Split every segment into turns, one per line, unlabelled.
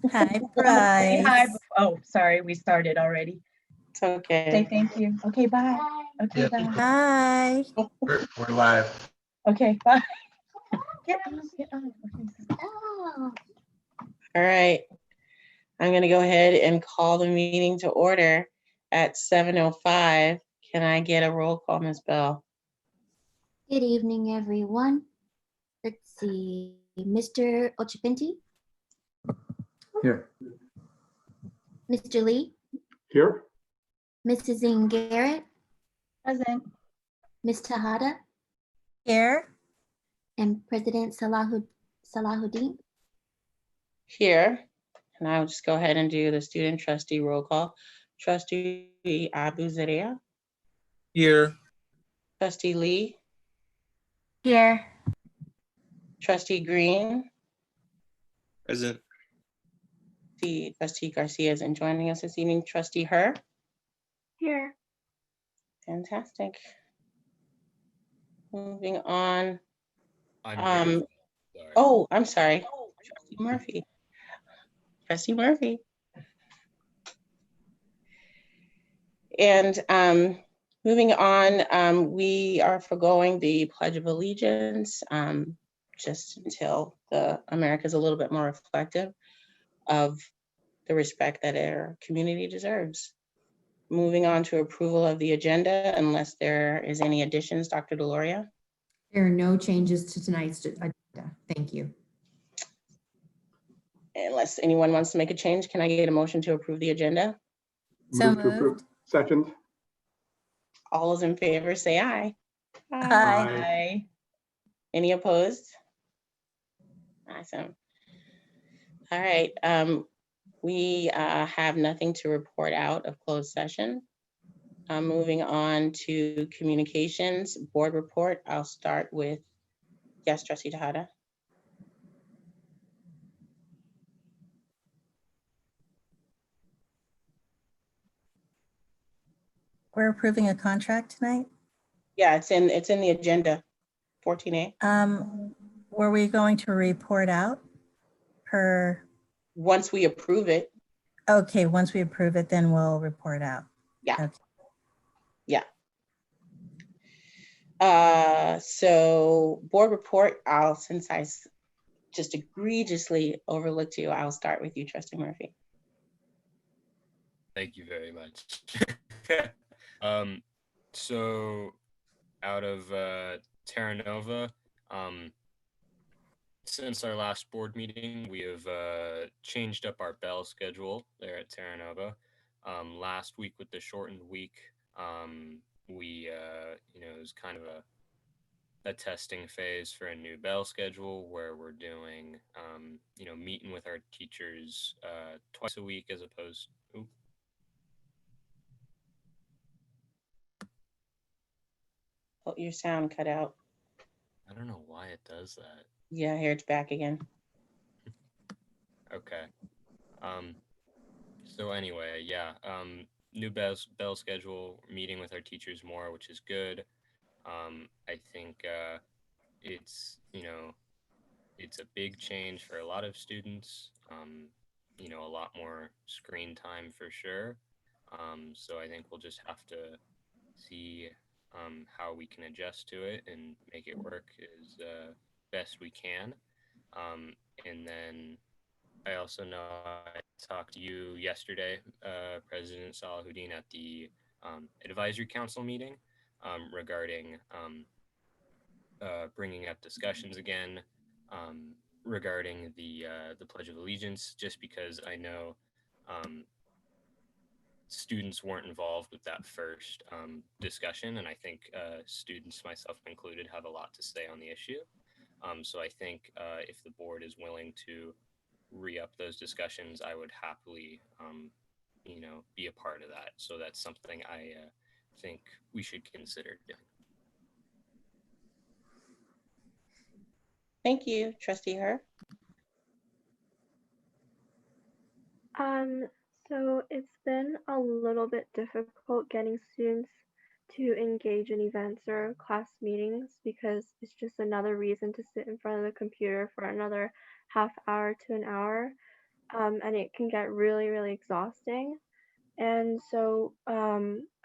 Hi,
Say hi.
Bryce.
Oh, sorry, we started already.
It's okay.
Say thank you. Okay, bye. Okay,
Yeah.
bye.
Hi.
We're live.
Okay, bye. Get on, get on. Okay.
All right. I'm going to go ahead and call the meeting to order at 7:05. Can I get a roll call, Ms. Bell?
Good evening, everyone. Let's see, Mr. Ochipinti,
Here.
Mr. Lee,
Here.
Mrs. Garrett,
Present.
Ms. Tejada,
Here.
and President Salahuddin.
Here. And I'll just go ahead and do the student trustee roll call. Trustee Abu Zaria,
Here.
Trustee Lee,
Here.
Trustee Green,
Present.
Trustee Garcia isn't joining us this evening. Trustee Her.
Here.
Fantastic. Moving on.
I'm here. Sorry.
Oh, I'm sorry. Trustee Murphy. Trustee Murphy. And moving on, we are forgoing the Pledge of Allegiance just until the America is a little bit more reflective of the respect that our community deserves. Moving on to approval of the agenda, unless there is any additions, Dr. Deloria.
There are no changes to tonight's agenda. Thank you.
Unless anyone wants to make a change, can I get a motion to approve the agenda?
So
Move to approve.
moved.
Second.
All those in favor say aye.
Aye.
Bye.
Any opposed? Awesome. All right. We have nothing to report out of closed session. Moving on to communications, board report. I'll start with, yes, Trustee Tejada.
We're approving a contract tonight.
Yeah, it's in the agenda, 14A.
Were we going to report out per?
Once we approve it,
Okay, once we approve it, then we'll report out.
yeah.
Okay.
Yeah. So board report, since I just egregiously overlooked you, I'll start with you, Trustee Murphy.
Thank you very much. So out of Terra Nova, since our last board meeting, we have changed up our bell schedule there at Terra Nova. Last week with the shortened week, we, it was kind of a testing phase for a new bell schedule where we're doing, meeting with our teachers twice a week as opposed.
Oh, your sound cut out.
I don't know why it does that.
Yeah, here it's back again.
Okay. So anyway, yeah, new bell schedule, meeting with our teachers more, which is good. I think it's, it's a big change for a lot of students. A lot more screen time for sure. So I think we'll just have to see how we can adjust to it and make it work as best we can. And then I also know I talked to you yesterday, President Salahuddin, at the advisory council meeting regarding bringing up discussions again regarding the Pledge of Allegiance, just because I know students weren't involved with that first discussion, and I think students, myself included, have a lot to say on the issue. So I think if the board is willing to re-up those discussions, I would happily, be a part of that. So that's something I think we should consider doing.
Thank you, Trustee Her.
So it's been a little bit difficult getting students to engage in events or class meetings because it's just another reason to sit in front of the computer for another half hour to an hour. and it can get really, really exhausting. And so at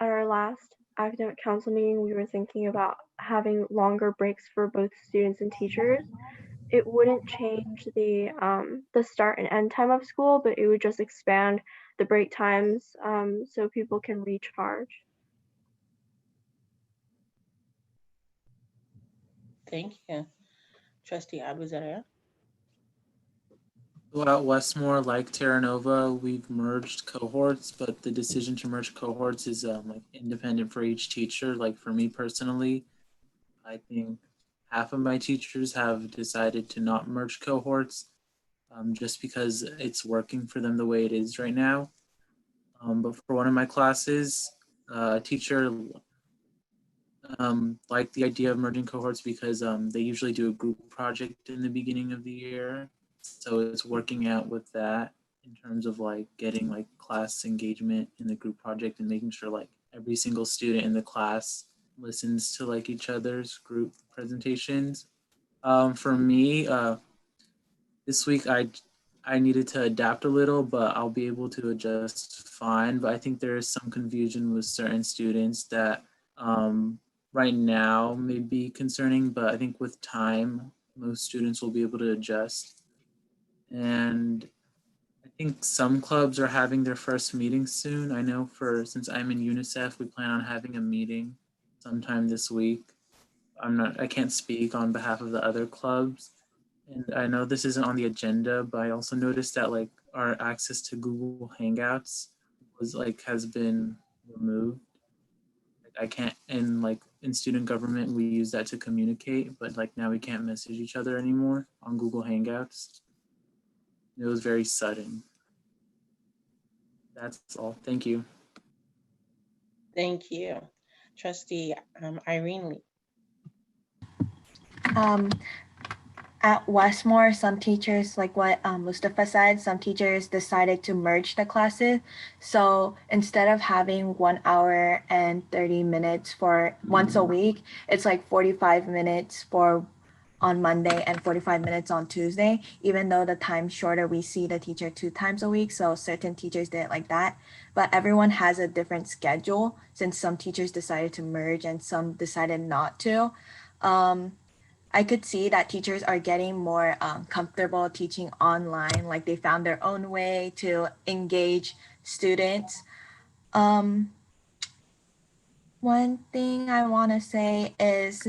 our last academic council meeting, we were thinking about having longer breaks for both students and teachers. It wouldn't change the start and end time of school, but it would just expand the break times so people can recharge.
Thank you. Trustee Abuzaria?
So at Westmore, like Terra Nova, we've merged cohorts, but the decision to merge cohorts is like independent for each teacher. Like for me personally, I think half of my teachers have decided to not merge cohorts just because it's working for them the way it is right now. But for one of my classes, a teacher liked the idea of merging cohorts because they usually do a group project in the beginning of the year. So it's working out with that in terms of like getting like class engagement in the group project and making sure like every single student in the class listens to like each other's group presentations. For me, this week I needed to adapt a little, but I'll be able to adjust fine. But I think there is some confusion with certain students that right now may be concerning, but I think with time, most students will be able to adjust. And I think some clubs are having their first meeting soon. I know since I'm in UNICEF, we plan on having a meeting sometime this week. I can't speak on behalf of the other clubs. And I know this isn't on the agenda, but I also noticed that like our access to Google Hangouts has been removed. Like I can't in student government we use that to communicate, but like now we can't message each other anymore on Google Hangouts. It was very sudden. That's all. Thank you.
Thank you. Trustee Irene Lee.
At Westmore, some teachers, like what Mustafa said, some teachers decided to merge the classes. So instead of having 1 hour and 30 minutes for once a week, it's like 45 minutes on Monday and 45 minutes on Tuesday. Even though the time's shorter, we see the teacher 2 times a week. So certain teachers did it like that. But everyone has a different schedule since some teachers decided to merge and some decided not to. I could see that teachers are getting more comfortable teaching online, like they found their own way to engage students. One thing I want to say is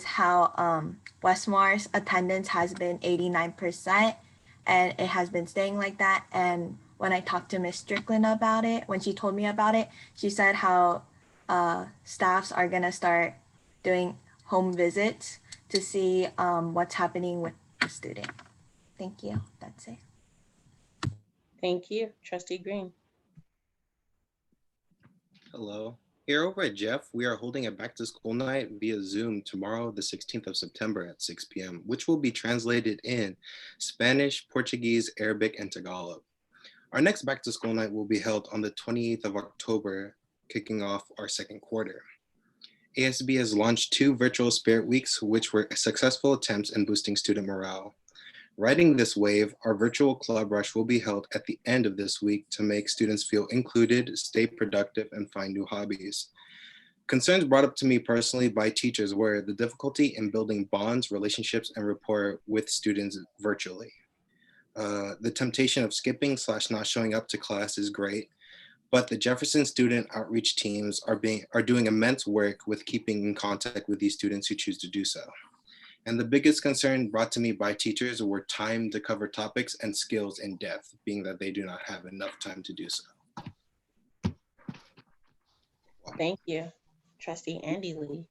how Westmore's attendance has been 89% and it has been staying like that. And when I talked to Miss Strickland about it, when she told me about it, she said how staffs are gonna start doing home visits to see what's happening with the student. Thank you. That's it.
Thank you. Trustee Green.
Hello. Here over at Jeff, we are holding a back to school night via Zoom tomorrow, the 16th of September at 6 p.m., which will be translated in Spanish, Portuguese, Arabic, and Tagalog. Our next back to school night will be held on the 28th of October, kicking off our second quarter. ASB has launched 2 virtual Spirit Weeks, which were successful attempts in boosting student morale. Riding this wave, our virtual club rush will be held at the end of this week to make students feel included, stay productive, and find new hobbies. Concerns brought up to me personally by teachers were the difficulty in building bonds, relationships, and rapport with students virtually. The temptation of skipping / not showing up to class is great, but the Jefferson student outreach teams are doing immense work with keeping in contact with these students who choose to do so. And the biggest concern brought to me by teachers were time to cover topics and skills in depth, being that they do not have enough time to do so.
Thank you. Trustee Andy Lee.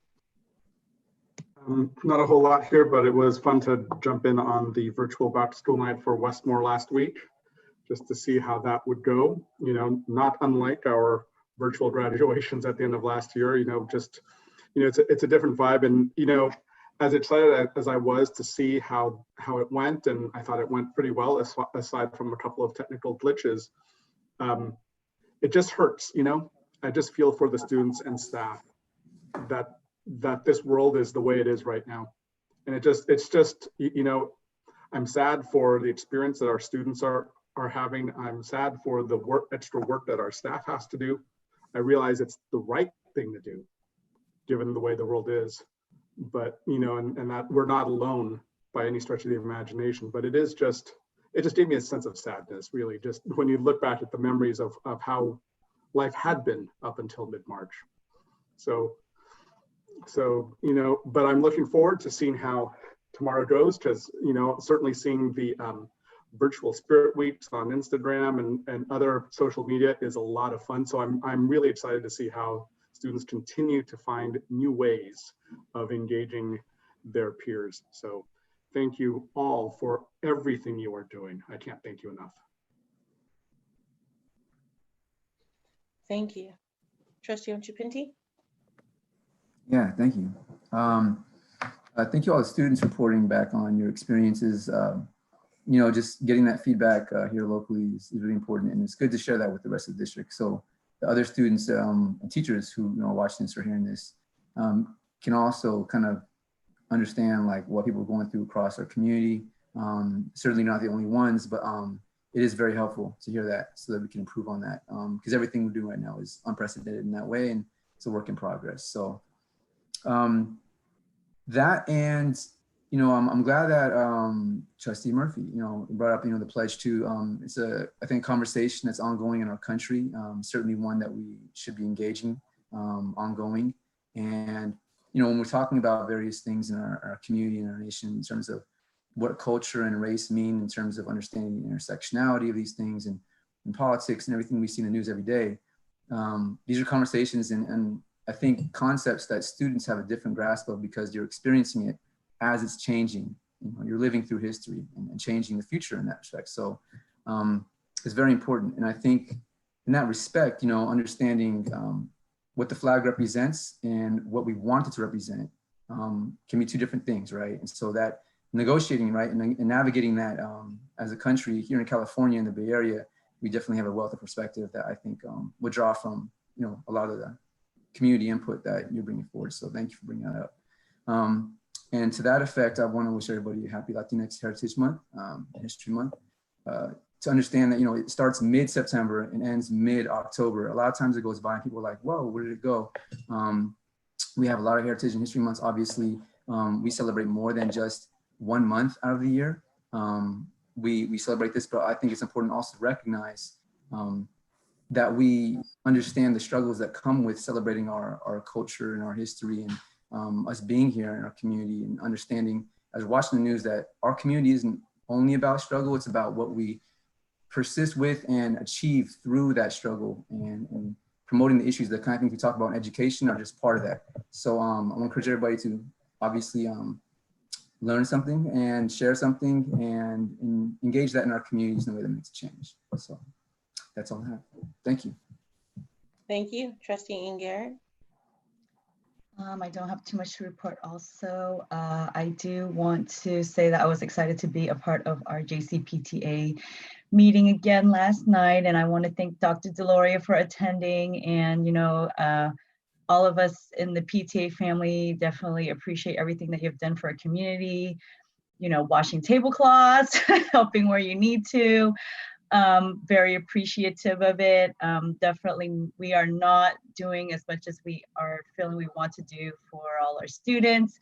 Not a whole lot here, but it was fun to jump in on the virtual back to school night for Westmore last week, just to see how that would go. You know, not unlike our virtual graduations at the end of last year, it's a different vibe. And, as excited as I was to see how it went, and I thought it went pretty well, aside from a couple of technical glitches, it just hurts, I just feel for the students and staff that this world is the way it is right now. And it's just, I'm sad for the experience that our students are having. I'm sad for the extra work that our staff has to do. I realize it's the right thing to do, given the way the world is. But, you know, and that we're not alone by any stretch of the imagination, but it just gave me a sense of sadness, really, just when you look back at the memories of how life had been up until mid-March. So, you know, but I'm looking forward to seeing how tomorrow goes, because, you know, certainly seeing the virtual spirit weeks on Instagram and other social media is a lot of fun. So I'm really excited to see how students continue to find new ways of engaging their peers. So thank you all for everything you are doing. I can't thank you enough.
Thank you. Trustee Onchipinti?
Yeah, thank you. Thank you all the students reporting back on your experiences. You know, just getting that feedback here locally is really important, and it's good to share that with the rest of the district. So the other students and teachers who, you know, are watching this or hearing this can also kind of understand like what people are going through across our community. Certainly not the only ones, but it is very helpful to hear that so that we can improve on that, because everything we're doing right now is unprecedented in that way, and it's a work in progress. So that, and you know, I'm glad that Trustee Murphy, you know, brought up, you know, the pledge to, it's I think, conversation that's ongoing in our country, certainly one that we should be engaging ongoing. And, you know, when we're talking about various things in our community and our nation in terms of what culture and race mean, in terms of understanding the intersectionality of these things and politics and everything we see in the news every day, these are conversations and I think concepts that students have a different grasp of because you're experiencing it as it's changing. You know, you're living through history and changing the future in that respect. So it's very important. And I think in that respect, you know, understanding what the flag represents and what we want it to represent can be two different things, right? And so that negotiating, right, and navigating that as a country here in California in the Bay Area, we definitely have a wealth of perspective that I think would draw from, you know, a lot of the community input that you're bringing forward. So thank you for bringing that up. And to that effect, I want to wish everybody a happy Latinx Heritage Month, History Month, to understand that, you know, it starts mid-September and ends mid-October. A lot of times it goes by and people are like, whoa, where did it go? We have a lot of Heritage and History Months. Obviously, we celebrate more than just 1 month out of the year. We celebrate this, but I think it's important also to recognize that we understand the struggles that come with celebrating our culture and our history and us being here in our community, and understanding as watching the news that our community isn't only about struggle, it's about what we persist with and achieve through that struggle, and promoting the issues, the kind of things we talk about in education are just part of that. So I want to encourage everybody to obviously learn something and share something and engage that in our communities in a way that makes a change. So that's all I have. Thank you.
Thank you. Trustee Ian Garrett?
I don't have too much to report also. I do want to say that I was excited to be a part of our JCPTA meeting again last night, and I want to thank Dr. Deloria for attending, and, you know, all of us in the PTA family definitely appreciate everything that you've done for our community, you know, washing tablecloths, helping where you need to. Very appreciative of it. Definitely, we are not doing as much as we are feeling we want to do for all our students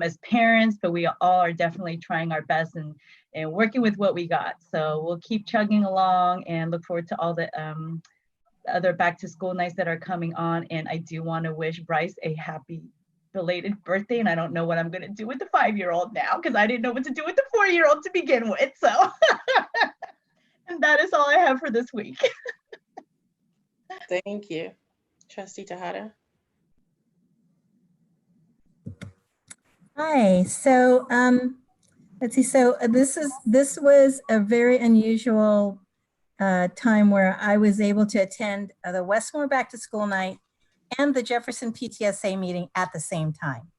as parents, but we all are definitely trying our best and working with what we got. So we'll keep chugging along and look forward to all the other back to school nights that are coming on. And I do want to wish Bryce a happy belated birthday. And I don't know what I'm going to do with the 5-year-old now, because I didn't know what to do with the 4-year-old to begin with. So. And that is all I have for this week.
Thank you. Trustee Tejada?
Hi, so let's see, so this was a very unusual time where I was able to attend the Westmore Back to School Night and the Jefferson PTSA meeting at the same time.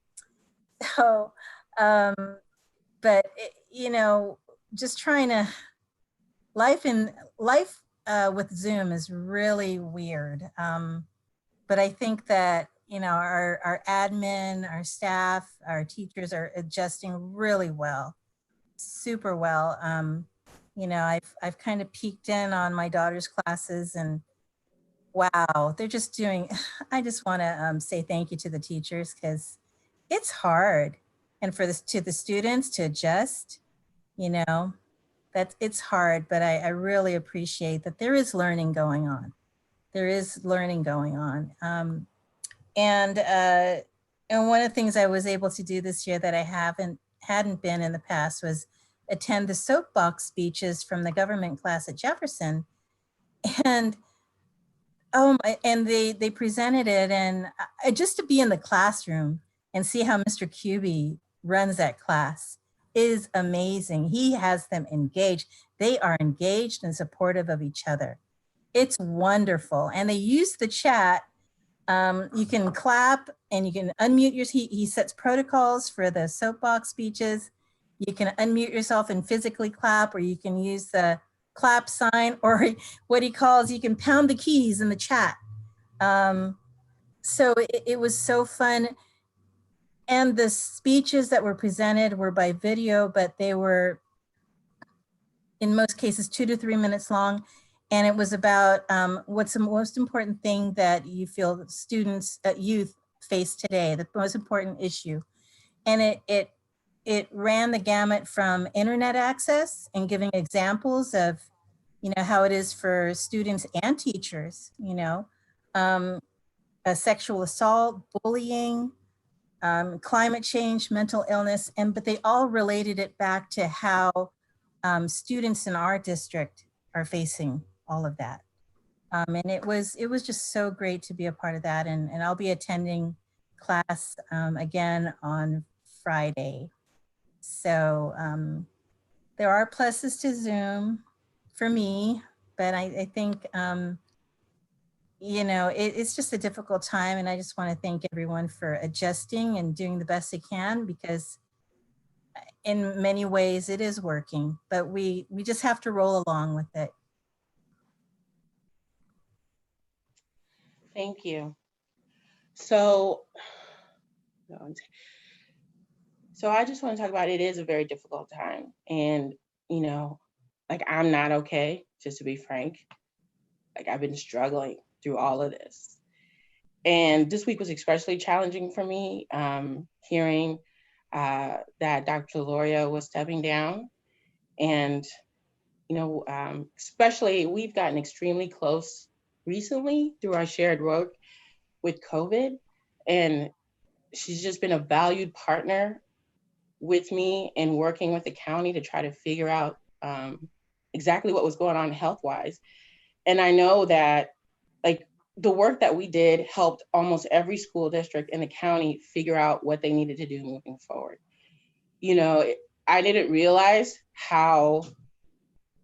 So, but you know, just trying to, life with Zoom is really weird. But I think that, you know, our admin, our staff, our teachers are adjusting really well. super well. You know, I've kind of peeked in on my daughter's classes, and wow, they're just doing, I just want to say thank you to the teachers, because it's hard. And for this, to the students to adjust, you know, that it's hard, but I really appreciate that there is learning going on. There is learning going on. And one of the things I was able to do this year that I hadn't been in the past was attend the soapbox speeches from the government class at Jefferson. And and they presented it, and just to be in the classroom and see how Mr. Cubey runs that class is amazing. He has them engaged. They are engaged and supportive of each other. It's wonderful. And they use the chat. You can clap and you can unmute he sets protocols for the soapbox speeches. You can unmute yourself and physically clap, or you can use the clap sign, or what he calls, you can pound the keys in the chat. So it was so fun. And the speeches that were presented were by video, but they were, in most cases, 2 to 3 minutes long. And it was about what's the most important thing that you feel that students, youth face today, the most important issue. And it ran the gamut from internet access and giving examples of, you know, how it is for students and teachers, you know, sexual assault, bullying, climate change, mental illness, but they all related it back to how students in our district are facing all of that. And it was just so great to be a part of that. And I'll be attending class again on Friday. So there are pluses to Zoom for me, but I think, you know, it's just a difficult time. And I just want to thank everyone for adjusting and doing the best they can, because in many ways it is working, but we just have to roll along with it.
Thank you. So I just want to talk about, it is a very difficult time. And, you know, like, I'm not okay, just to be frank. Like, I've been struggling through all of this. And this week was especially challenging for me, hearing that Dr. Loria was stepping down. And, you know, especially, we've gotten extremely close recently through our shared work with COVID. And she's just been a valued partner with me in working with the county to try to figure out exactly what was going on health-wise. And I know that, like, the work that we did helped almost every school district in the county figure out what they needed to do moving forward. You know, I didn't realize how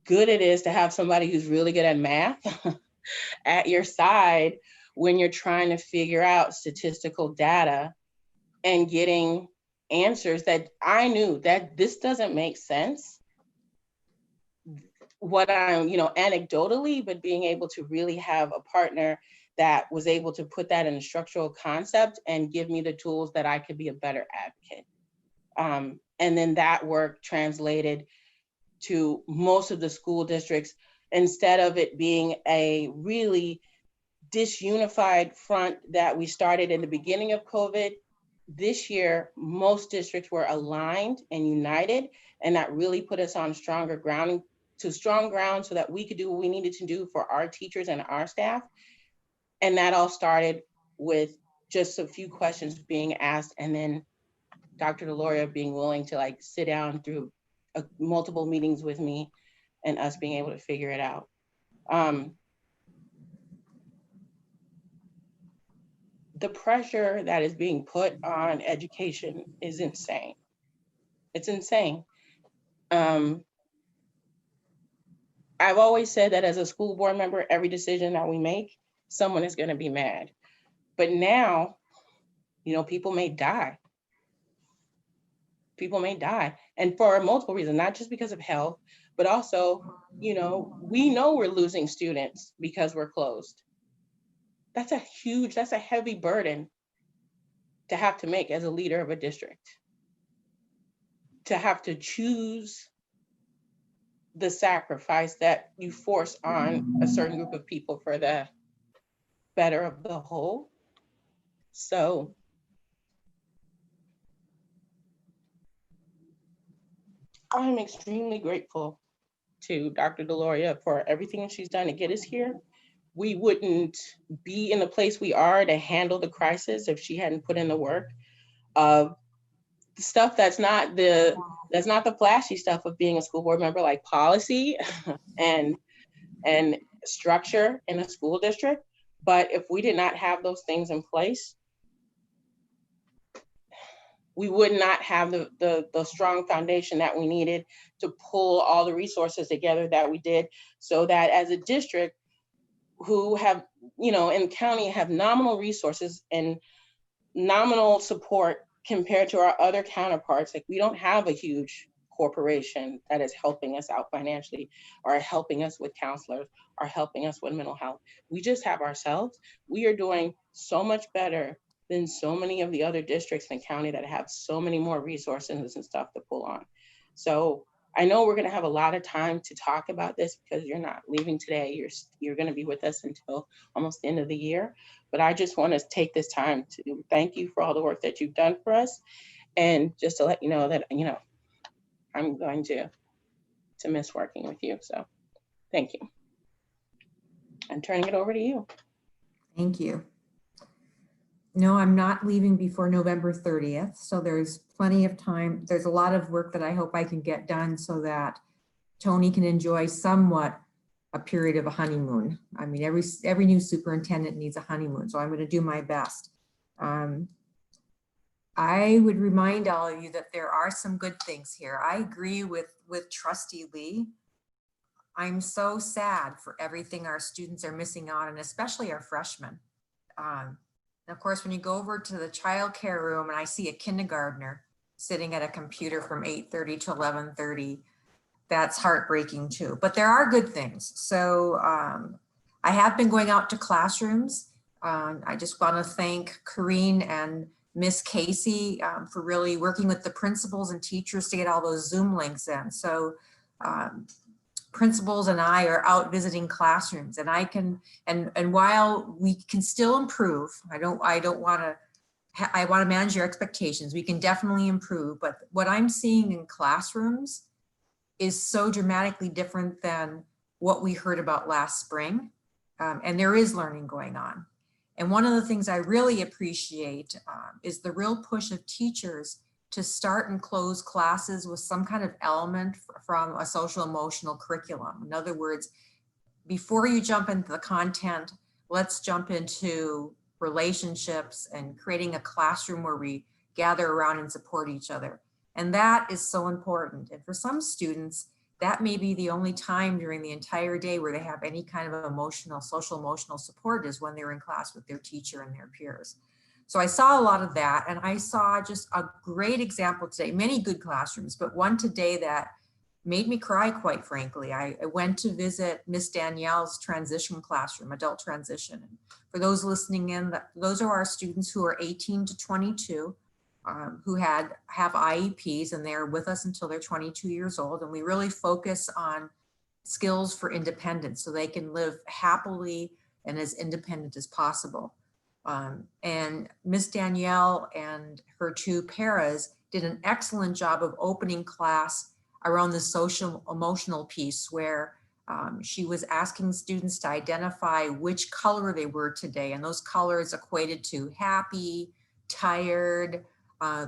good it is to have somebody who's really good at math at your side when you're trying to figure out statistical data and getting answers that I knew that this doesn't make sense. What I'm, you know, anecdotally, but being able to really have a partner that was able to put that in a structural concept and give me the tools that I could be a better advocate. And then that work translated to most of the school districts. Instead of it being a really disunified front that we started in the beginning of COVID, this year, most districts were aligned and united, and that really put us on strong ground so that we could do what we needed to do for our teachers and our staff. And that all started with just a few questions being asked, and then Dr. Deloria being willing to, like, sit down through multiple meetings with me and us being able to figure it out. The pressure that is being put on education is insane. It's insane. I've always said that as a school board member, every decision that we make, someone is going to be mad. But now, you know, people may die. People may die. And for multiple reasons, not just because of health, but also, you know we're losing students because we're closed. That's a heavy burden to have to make as a leader of a district. To have to choose the sacrifice that you force on a certain group of people for the better of the whole. So I'm extremely grateful to Dr. Deloria for everything she's done to get us here. We wouldn't be in the place we are to handle the crisis if she hadn't put in the work of stuff that's not the flashy stuff of being a school board member, like policy and structure in a school district. But if we did not have those things in place, we would not have the strong foundation that we needed to pull all the resources together that we did, so that as a district who have, in county have nominal resources and nominal support compared to our other counterparts, like we don't have a huge corporation that is helping us out financially or helping us with counselors or helping us with mental health. We just have ourselves. We are doing so much better than so many of the other districts in the county that have so many more resources and stuff to pull on. So I know we're going to have a lot of time to talk about this because you're not leaving today. You're going to be with us until almost the end of the year. But I just want to take this time to thank you for all the work that you've done for us, and just to let you know that I'm going to miss working with you. So thank you. I'm turning it over to you.
Thank you. No, I'm not leaving before November 30th. So there's plenty of time. There's a lot of work that I hope I can get done so that Tony can enjoy somewhat a period of a honeymoon. I mean, every new superintendent needs a honeymoon, so I'm going to do my best. I would remind all of you that there are some good things here. I agree with Trustee Lee. I'm so sad for everything our students are missing out, and especially our freshmen. And of course, when you go over to the childcare room and I see a kindergartner sitting at a computer from 8:30 to 11:30, that's heartbreaking too. But there are good things. So I have been going out to classrooms. I just want to thank Corrine and Miss Casey for really working with the principals and teachers to get all those Zoom links in. So principals and I are out visiting classrooms, and I can, and while we can still improve, I want to manage your expectations. We can definitely improve, but what I'm seeing in classrooms is so dramatically different than what we heard about last spring. And there is learning going on. And one of the things I really appreciate is the real push of teachers to start and close classes with some kind of element from a social emotional curriculum. In other words, before you jump into the content, let's jump into relationships and creating a classroom where we gather around and support each other. And that is so important. And for some students, that may be the only time during the entire day where they have any kind of emotional, social emotional support is when they're in class with their teacher and their peers. So I saw a lot of that, and I saw just a great example today, many good classrooms, but one today that made me cry, quite frankly. I went to visit Miss Danielle's transition classroom, adult transition. And for those listening in, those are our students who are 18 to 22, who have IEPs, and they're with us until they're 22 years old. And we really focus on skills for independence so they can live happily and as independent as possible. And Miss Danielle and her two paras did an excellent job of opening class around the social emotional piece, where she was asking students to identify which color they were today. And those colors equated to happy, tired,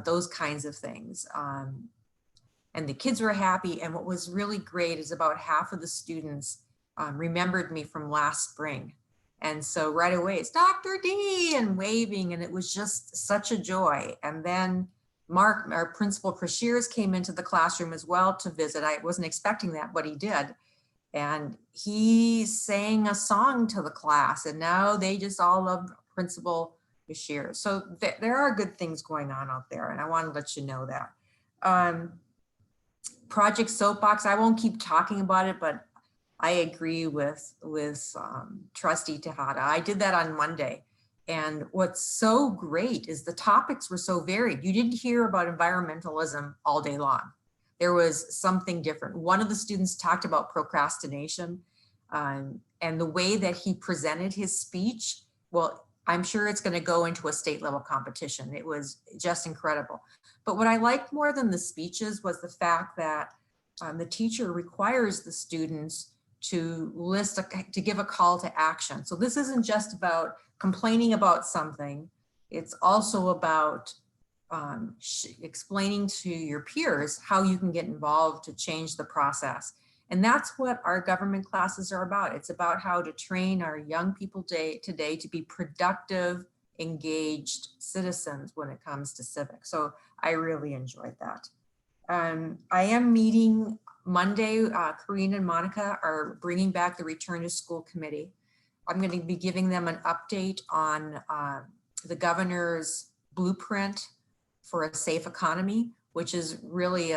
those kinds of things. And the kids were happy. And what was really great is about half of the students remembered me from last spring. And so right away, it's Dr. D and waving, and it was just such a joy. And then Mark, our principal Prashirs, came into the classroom as well to visit. I wasn't expecting that, but he did. And he sang a song to the class, and now they just all love Principal Prashirs. So there are good things going on out there, and I want to let you know that. Project Soapbox, I won't keep talking about it, but I agree with Trustee Tejada. I did that on Monday. And what's so great is the topics were so varied. You didn't hear about environmentalism all day long. there was something different. One of the students talked about procrastination, and the way that he presented his speech, well, I'm sure it's going to go into a state level competition. It was just incredible. But what I liked more than the speeches was the fact that the teacher requires the students to to give a call to action. So this isn't just about complaining about something. It's also about explaining to your peers how you can get involved to change the process. And that's what our government classes are about. It's about how to train our young people today to be productive, engaged citizens when it comes to civics. So I really enjoyed that. I am meeting Monday. Corinne and Monica are bringing back the Return to School Committee. I'm going to be giving them an update on the governor's blueprint for a safe economy, which is really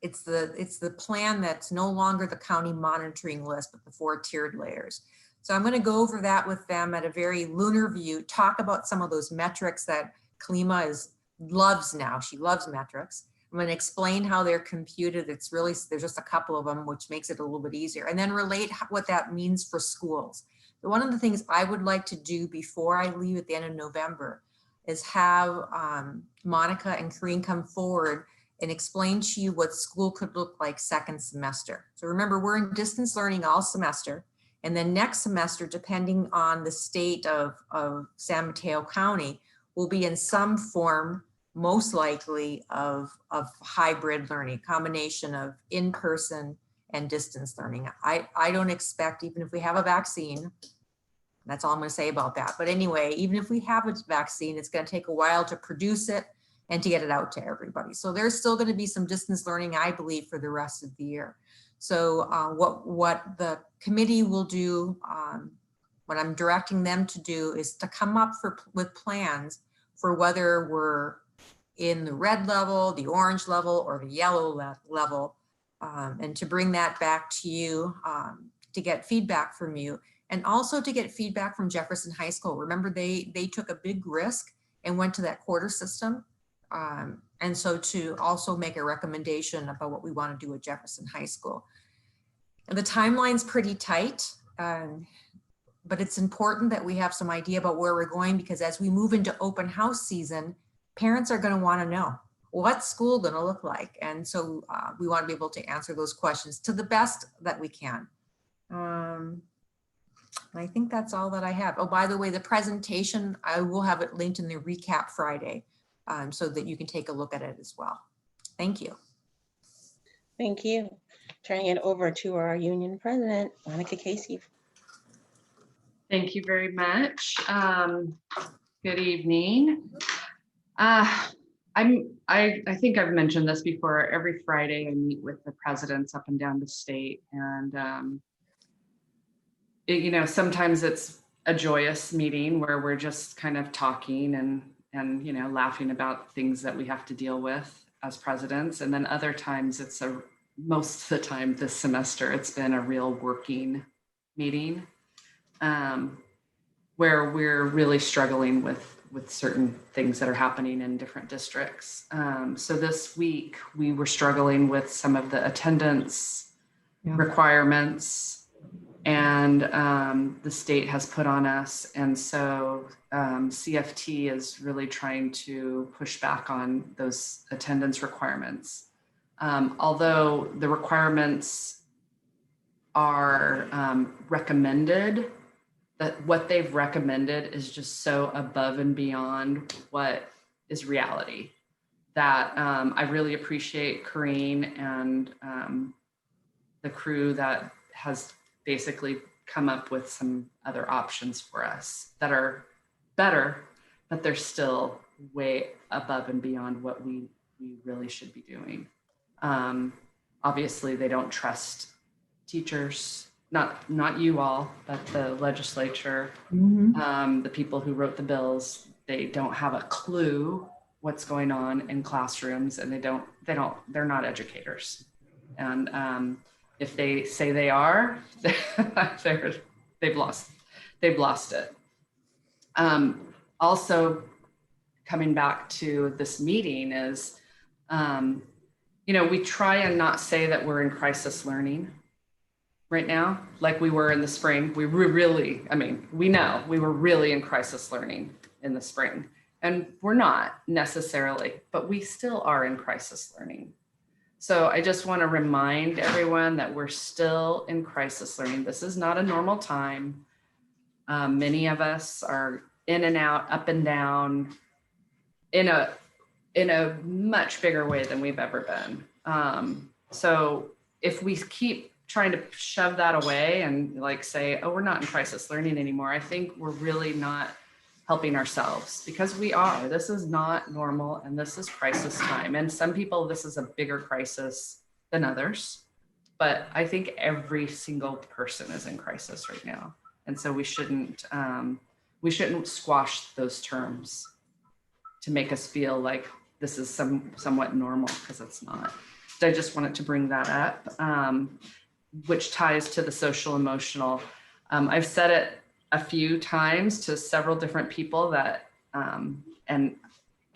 it's the plan that's no longer the county monitoring list, but the 4 tiered layers. So I'm going to go over that with them at a very lunar view, talk about some of those metrics that Kalima loves now. She loves metrics. I'm going to explain how they're computed. There's just a couple of them, which makes it a little bit easier, and then relate what that means for schools. One of the things I would like to do before I leave at the end of November is have Monica and Corinne come forward and explain to you what school could look like second semester. So remember, we're in distance learning all semester. And then next semester, depending on the state of San Mateo County, will be in some form, most likely of hybrid learning, combination of in-person and distance learning. I don't expect, even if we have a vaccine, that's all I'm going to say about that. But anyway, even if we have a vaccine, it's going to take a while to produce it and to get it out to everybody. So there's still going to be some distance learning, I believe, for the rest of the year. So what the committee will do, what I'm directing them to do, is to come up with plans for whether we're in the red level, the orange level, or the yellow level, and to bring that back to you to get feedback from you. And also to get feedback from Jefferson High School. Remember, they took a big risk and went to that quarter system. And so to also make a recommendation about what we want to do at Jefferson High School. And the timeline's pretty tight, but it's important that we have some idea about where we're going, because as we move into open house season, parents are going to want to know what's school going to look like. And so we want to be able to answer those questions to the best that we can. I think that's all that I have. Oh, by the way, the presentation, I will have it linked in the recap Friday so that you can take a look at it as well. Thank you.
Thank you. Turning it over to our union president, Monica Casey.
Thank you very much. Good evening. I think I've mentioned this before. Every Friday I meet with the presidents up and down the state, and sometimes it's a joyous meeting where we're just kind of talking and laughing about things that we have to deal with as presidents. And then other times most of the time this semester, it's been a real working meeting where we're really struggling with certain things that are happening in different districts. So this week we were struggling with some of the attendance requirements, and the state has put on us. And so CFT is really trying to push back on those attendance requirements. Although the requirements are recommended, that what they've recommended is just so above and beyond what is reality, that I really appreciate Corinne and the crew that has basically come up with some other options for us that are better, but they're still way above and beyond what we really should be doing. Obviously, they don't trust teachers, not you all, but the legislature, the people who wrote the bills. They don't have a clue what's going on in classrooms, and they're not educators. And if they say they are, they've lost it. Also, coming back to this meeting is we try and not say that we're in crisis learning right now, like we were in the spring. We were really, we know we were really in crisis learning in the spring, and we're not necessarily, but we still are in crisis learning. So I just want to remind everyone that we're still in crisis learning. This is not a normal time. Many of us are in and out, up and down, in a much bigger way than we've ever been. So if we keep trying to shove that away and like say, oh, we're not in crisis learning anymore, I think we're really not helping ourselves, because we are. This is not normal, and this is crisis time. And some people, this is a bigger crisis than others, but I think every single person is in crisis right now. And so we shouldn't squash those terms to make us feel like this is somewhat normal, because it's not. So I just wanted to bring that up, which ties to the social emotional. I've said it a few times to several different people that, and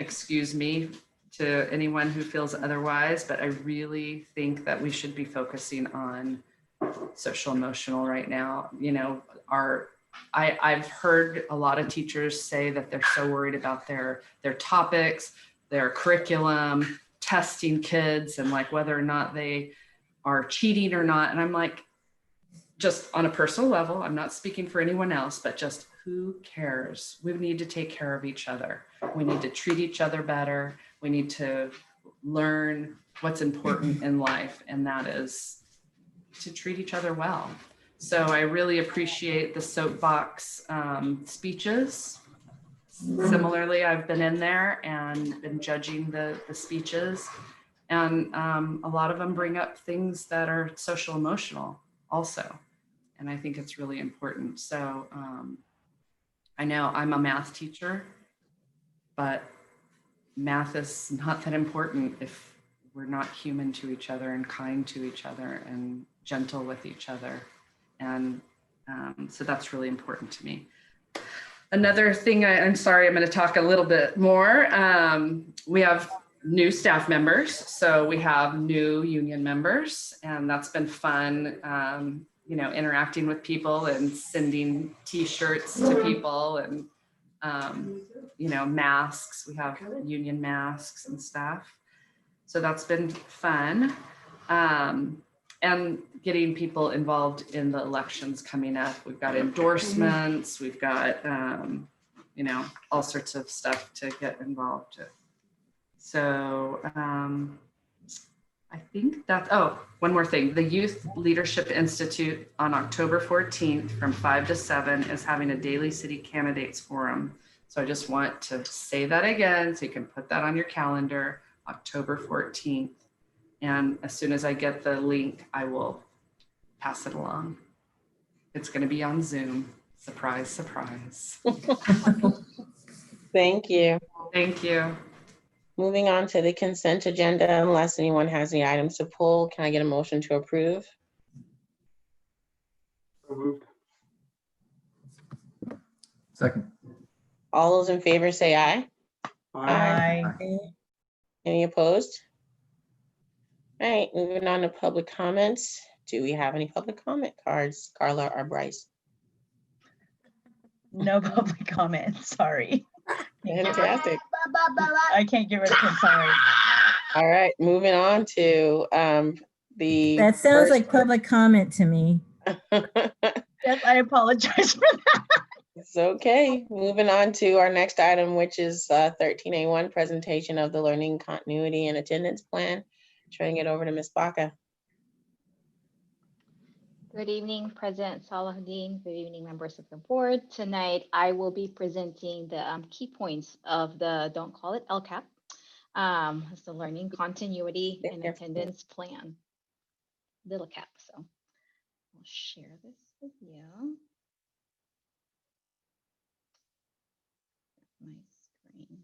excuse me to anyone who feels otherwise, but I really think that we should be focusing on social emotional right now. I've heard a lot of teachers say that they're so worried about their topics, their curriculum, testing kids, and like whether or not they are cheating or not. And I'm like, just on a personal level, I'm not speaking for anyone else, but just who cares? We need to take care of each other. We need to treat each other better. We need to learn what's important in life, and that is to treat each other well. So I really appreciate the soapbox speeches. Similarly, I've been in there and been judging the speeches, and a lot of them bring up things that are social emotional also. And I think it's really important. So I know I'm a math teacher, but math is not that important if we're not human to each other and kind to each other and gentle with each other. And so that's really important to me. Another thing, I'm sorry, I'm going to talk a little bit more. We have new staff members. So we have new union members, and that's been fun, interacting with people and sending t-shirts to people, and, masks. We have union masks and stuff. So that's been fun. And getting people involved in the elections coming up. We've got endorsements, we've got, all sorts of stuff to get involved with. So I think that's, one more thing. The Youth Leadership Institute on October 14th from 5 to 7 is having a daily city candidates forum. So I just want to say that again, so you can put that on your calendar, October 14th. And as soon as I get the link, I will pass it along. It's going to be on Zoom. Surprise, surprise.
Thank you.
Thank you.
Moving on to the consent agenda, unless anyone has any items to pull, can I get a motion to approve?
So moved.
Second.
All those in favor say aye.
Aye.
Any opposed? All right, moving on to public comments. Do we have any public comment cards, Carla or Bryce?
No public comment, sorry.
Fantastic.
I can't get rid of it, sorry.
All right, moving on to the.
That sounds like public comment to me.
Yes, I apologize for that.
It's okay. Moving on to our next item, which is 13A1, presentation of the learning continuity and attendance plan. Turning it over to Ms. Baca.
Good evening, President Salahuddin. Good evening, members of the board. Tonight, I will be presenting the key points of the, don't call it LCAP, it's the learning continuity and attendance plan, little cap. So I'll share this with you. My screen.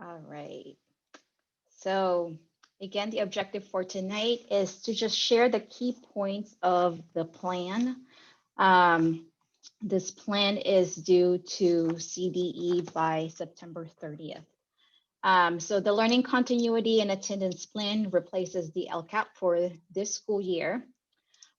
All right. So again, the objective for tonight is to just share the key points of the plan. This plan is due to CDE by September 30th. So the learning continuity and attendance plan replaces the LCAP for this school year.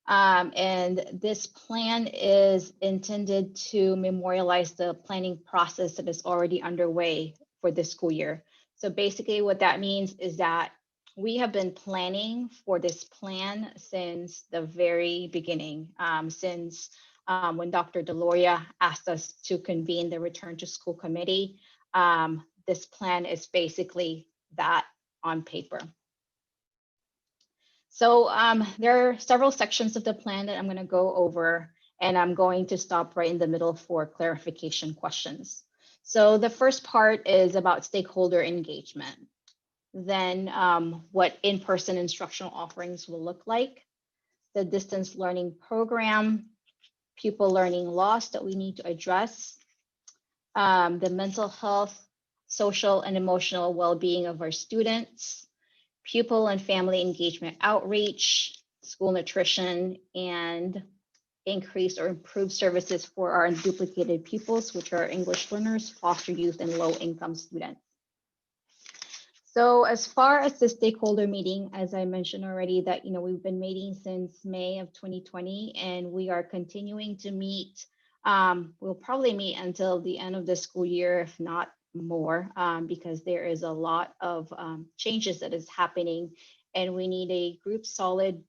And this plan is intended to memorialize the planning process that is already underway for this school year. So basically what that means is that we have been planning for this plan since the very beginning, since when Dr. Deloria asked us to convene the Return to School Committee. This plan is basically that on paper. So there are several sections of the plan that I'm going to go over, and I'm going to stop right in the middle for clarification questions. So the first part is about stakeholder engagement. Then what in-person instructional offerings will look like, the distance learning program, pupil learning loss that we need to address, the mental health, social and emotional well-being of our students, pupil and family engagement outreach, school nutrition, and increase or improve services for our unduplicated pupils, which are English learners, foster youth, and low-income students. So as far as the stakeholder meeting, as I mentioned already, that we've been meeting since May of 2020, and we are continuing to meet. We'll probably meet until the end of the school year, if not more, because there is a lot of changes that is happening, and we need a group solid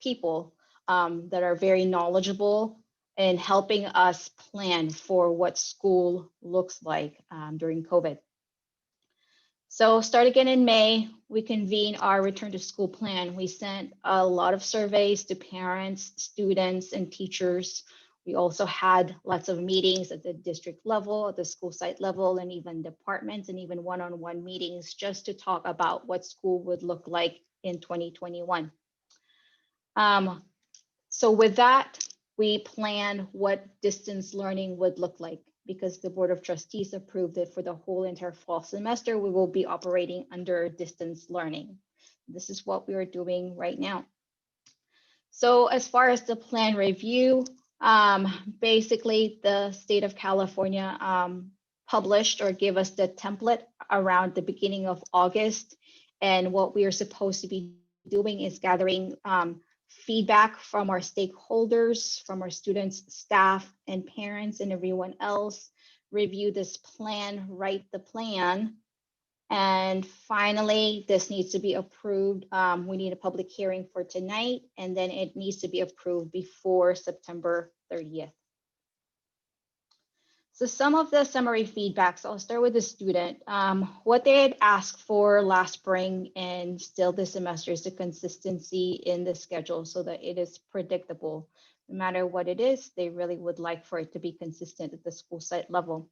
people that are very knowledgeable in helping us plan for what school looks like during COVID. So start again in May, we convene our return to school plan. We sent a lot of surveys to parents, students, and teachers. We also had lots of meetings at the district level, at the school site level, and even departments, and even one-on-one meetings just to talk about what school would look like in 2021. So with that, we plan what distance learning would look like, because the Board of Trustees approved it for the whole entire fall semester. We will be operating under distance learning. This is what we are doing right now. So as far as the plan review, basically the state of California published or gave us the template around the beginning of August. And what we are supposed to be doing is gathering feedback from our stakeholders, from our students, staff, and parents, and everyone else, review this plan, write the plan, and finally, this needs to be approved. We need a public hearing for tonight, and then it needs to be approved before September 30th. So some of the summary feedbacks, I'll start with the student. What they had asked for last spring and still this semester is the consistency in the schedule so that it is predictable. No matter what it is, they really would like for it to be consistent at the school site level.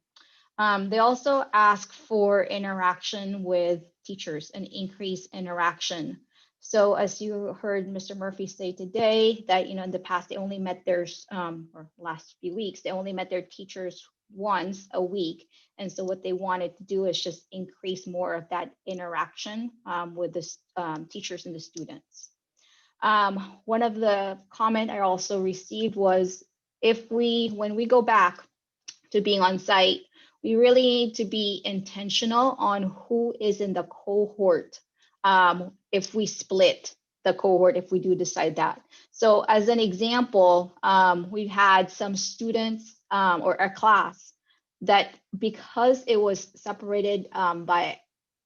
They also ask for interaction with teachers and increased interaction. So as you heard Mr. Murphy say today, that in the past they only met their, or last few weeks, they only met their teachers once a week. And so what they wanted to do is just increase more of that interaction with the teachers and the students. One of the comment I also received was, when we go back to being on site, we really need to be intentional on who is in the cohort. If we split the cohort, if we do decide that. So as an example, we've had some students or a class that, because it was separated by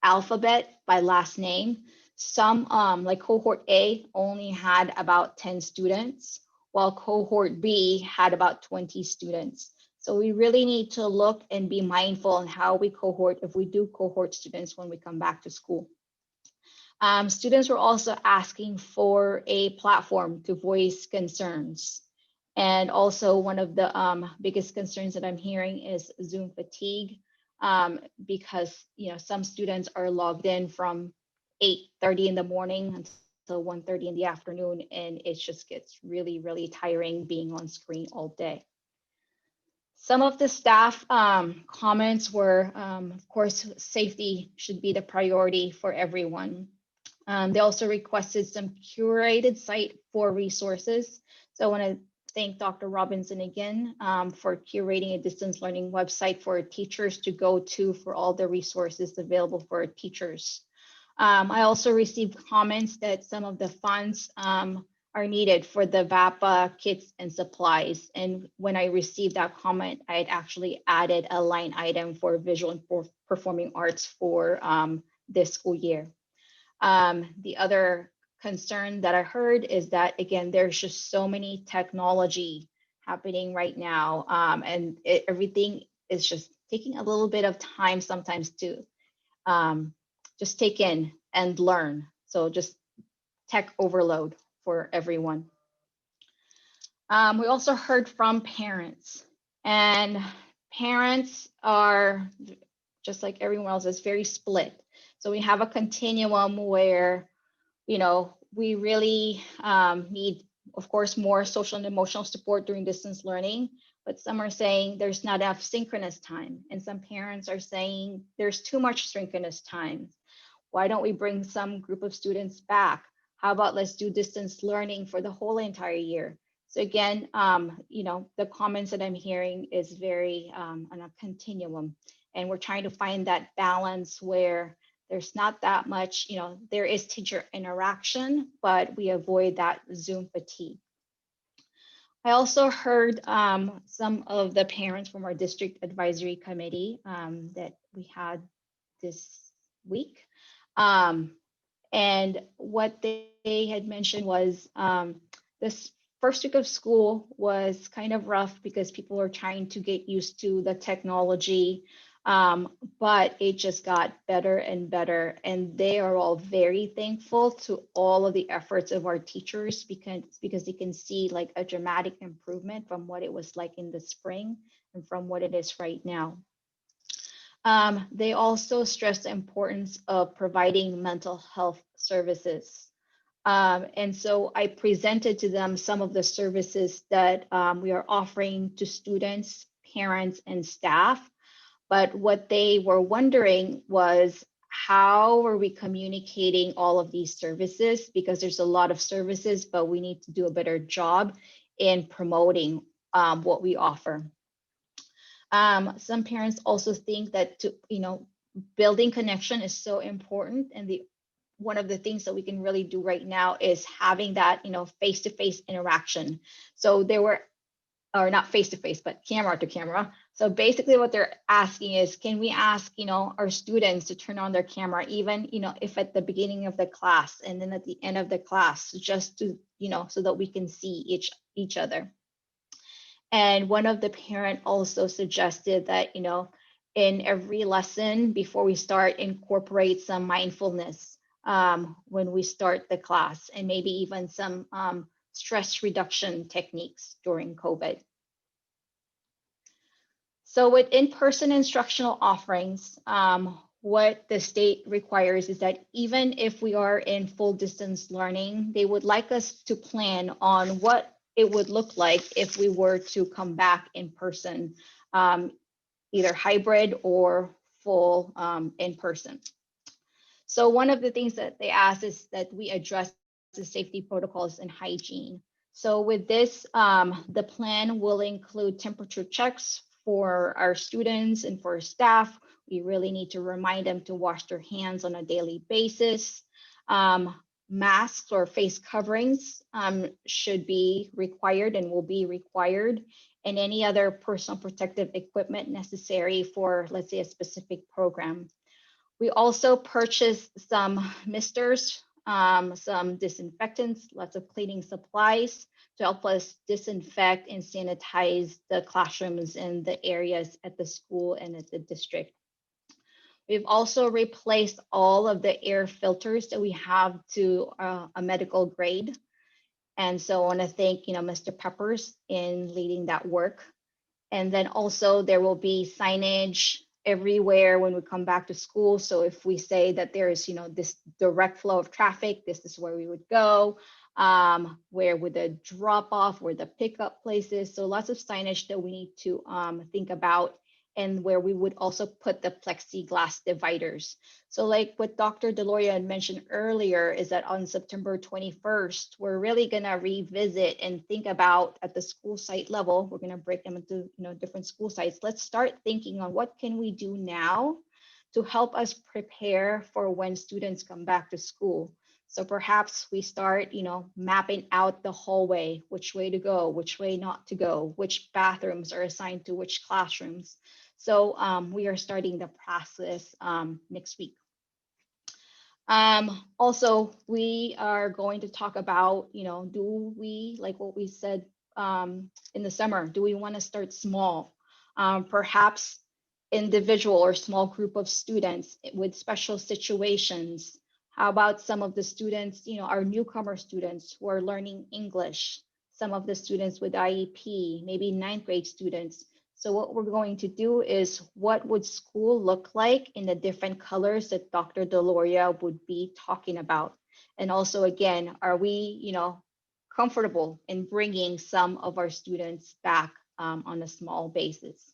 alphabet, by last name, some like cohort A only had about 10 students, while cohort B had about 20 students. So we really need to look and be mindful on how we cohort, if we do cohort students when we come back to school. Students were also asking for a platform to voice concerns. And also one of the biggest concerns that I'm hearing is Zoom fatigue, because some students are logged in from 8:30 in the morning until 1:30 in the afternoon, and it just gets really, really tiring being on screen all day. Some of the staff comments were, of course, safety should be the priority for everyone. They also requested some curated site for resources. So I want to thank Dr. Robinson again for curating a distance learning website for teachers to go to for all the resources available for teachers. I also received comments that some of the funds are needed for the VAPA kits and supplies. And when I received that comment, I had actually added a line item for visual and performing arts for this school year. The other concern that I heard is that, again, there's just so many technology happening right now, and everything is just taking a little bit of time sometimes to just take in and learn. So just tech overload for everyone. We also heard from parents, and parents are, just like everyone else, is very split. So we have a continuum where, you know, we really need, of course, more social and emotional support during distance learning, but some are saying there's not enough synchronous time. And some parents are saying there's too much synchronous time. Why don't we bring some group of students back? How about let's do distance learning for the whole entire year? So again, you know, the comments that I'm hearing is very on a continuum, and we're trying to find that balance where there's not that much, you know, there is teacher interaction, but we avoid that Zoom fatigue. I also heard some of the parents from our district advisory committee that we had this week. And what they had mentioned was this first week of school was kind of rough because people are trying to get used to the technology, but it just got better and better. And they are all very thankful to all of the efforts of our teachers because they can see like a dramatic improvement from what it was like in the spring and from what it is right now. They also stress the importance of providing mental health services. And so I presented to them some of the services that we are offering to students, parents, and staff. But what they were wondering was, how are we communicating all of these services? Because there's a lot of services, but we need to do a better job in promoting what we offer. Some parents also think that building connection is so important, and one of the things that we can really do right now is having that face-to-face interaction. So there were, or not face-to-face, but camera to camera. So basically what they're asking is, can we ask our students to turn on their camera, even if at the beginning of the class and then at the end of the class, just to so that we can see each other. And one of the parent also suggested that, in every lesson before we start, incorporate some mindfulness when we start the class, and maybe even some stress reduction techniques during COVID. So with in-person instructional offerings, what the state requires is that even if we are in full distance learning, they would like us to plan on what it would look like if we were to come back in person, either hybrid or full in person. So one of the things that they asked is that we address the safety protocols and hygiene. So with this, the plan will include temperature checks for our students and for our staff. We really need to remind them to wash their hands on a daily basis. Masks or face coverings should be required and will be required, and any other personal protective equipment necessary for, let's say, a specific program. We also purchased some misters, some disinfectants, lots of cleaning supplies to help us disinfect and sanitize the classrooms and the areas at the school and at the district. We've also replaced all of the air filters that we have to a medical grade. And so I want to thank, Mr. Peppers in leading that work. And then also there will be signage everywhere when we come back to school. So if we say that there is, this direct flow of traffic, this is where we would go, where would the drop off, where the pickup places. So lots of signage that we need to think about and where we would also put the plexiglass dividers. So like what Dr. Deloria had mentioned earlier is that on September 21st, we're really gonna revisit and think about at the school site level, we're gonna break them into different school sites. Let's start thinking on what can we do now to help us prepare for when students come back to school. So perhaps we start, mapping out the hallway, which way to go, which way not to go, which bathrooms are assigned to which classrooms. So we are starting the process next week. Also, we are going to talk about, do we, like what we said in the summer, do we want to start small? Perhaps individual or small group of students with special situations. How about some of the students, our newcomer students who are learning English, some of the students with IEP, maybe ninth grade students. So what we're going to do is, what would school look like in the different colors that Dr. Deloria would be talking about? And also, again, are we, comfortable in bringing some of our students back on a small basis?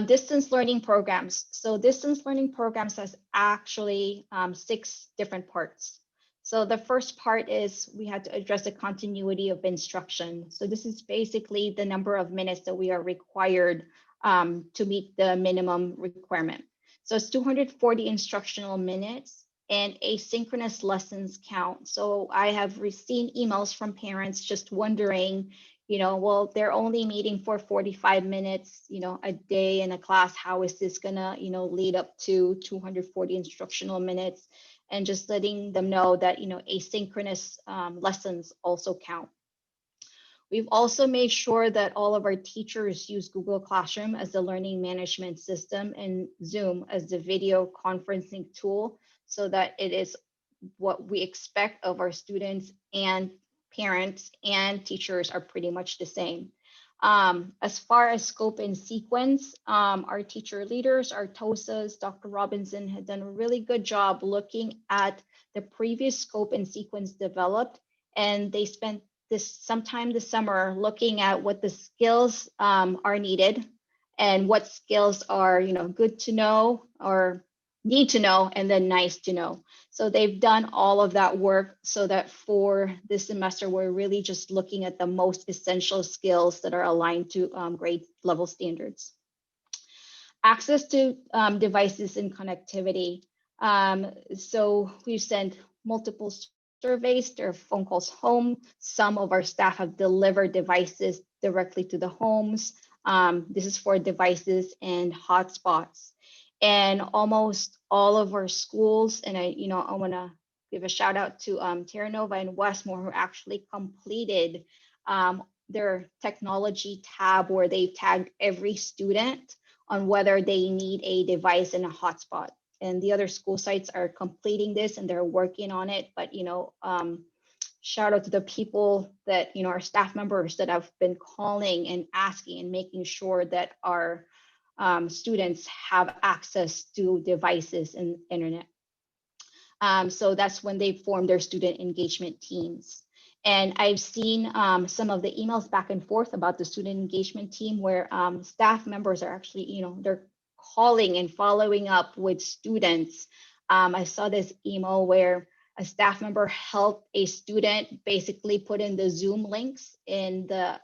Distance learning programs. So distance learning programs has actually 6 different parts. So the first part is we had to address the continuity of instruction. So this is basically the number of minutes that we are required to meet the minimum requirement. So it's 240 instructional minutes and asynchronous lessons count. So I have received emails from parents just wondering, well, they're only meeting for 45 minutes, a day in a class. How is this gonna, lead up to 240 instructional minutes? And just letting them know that, asynchronous lessons also count. We've also made sure that all of our teachers use Google Classroom as the learning management system and Zoom as the video conferencing tool, so that it is what we expect of our students, and parents and teachers are pretty much the same. As far as scope and sequence, our teacher leaders, our TOSAs, Dr. Robinson had done a really good job looking at the previous scope and sequence developed, and they spent sometime this summer looking at what the skills are needed and what skills are good to know or need to know, and then nice to know. So they've done all of that work so that for this semester, we're really just looking at the most essential skills that are aligned to grade level standards. Access to devices and connectivity. So we've sent multiple surveys, there are phone calls home. Some of our staff have delivered devices directly to the homes. This is for devices and hotspots. And almost all of our schools, and I want to give a shout out to Terra Nova and Westmore, who actually completed their technology tab where they tagged every student on whether they need a device and a hotspot. And the other school sites are completing this and they're working on it. But shout out to the people that our staff members that have been calling and asking and making sure that our students have access to devices and internet. So that's when they form their student engagement teams. And I've seen some of the emails back and forth about the student engagement team where staff members are actually, they're calling and following up with students. I saw this email where a staff member helped a student basically put in the Zoom links in the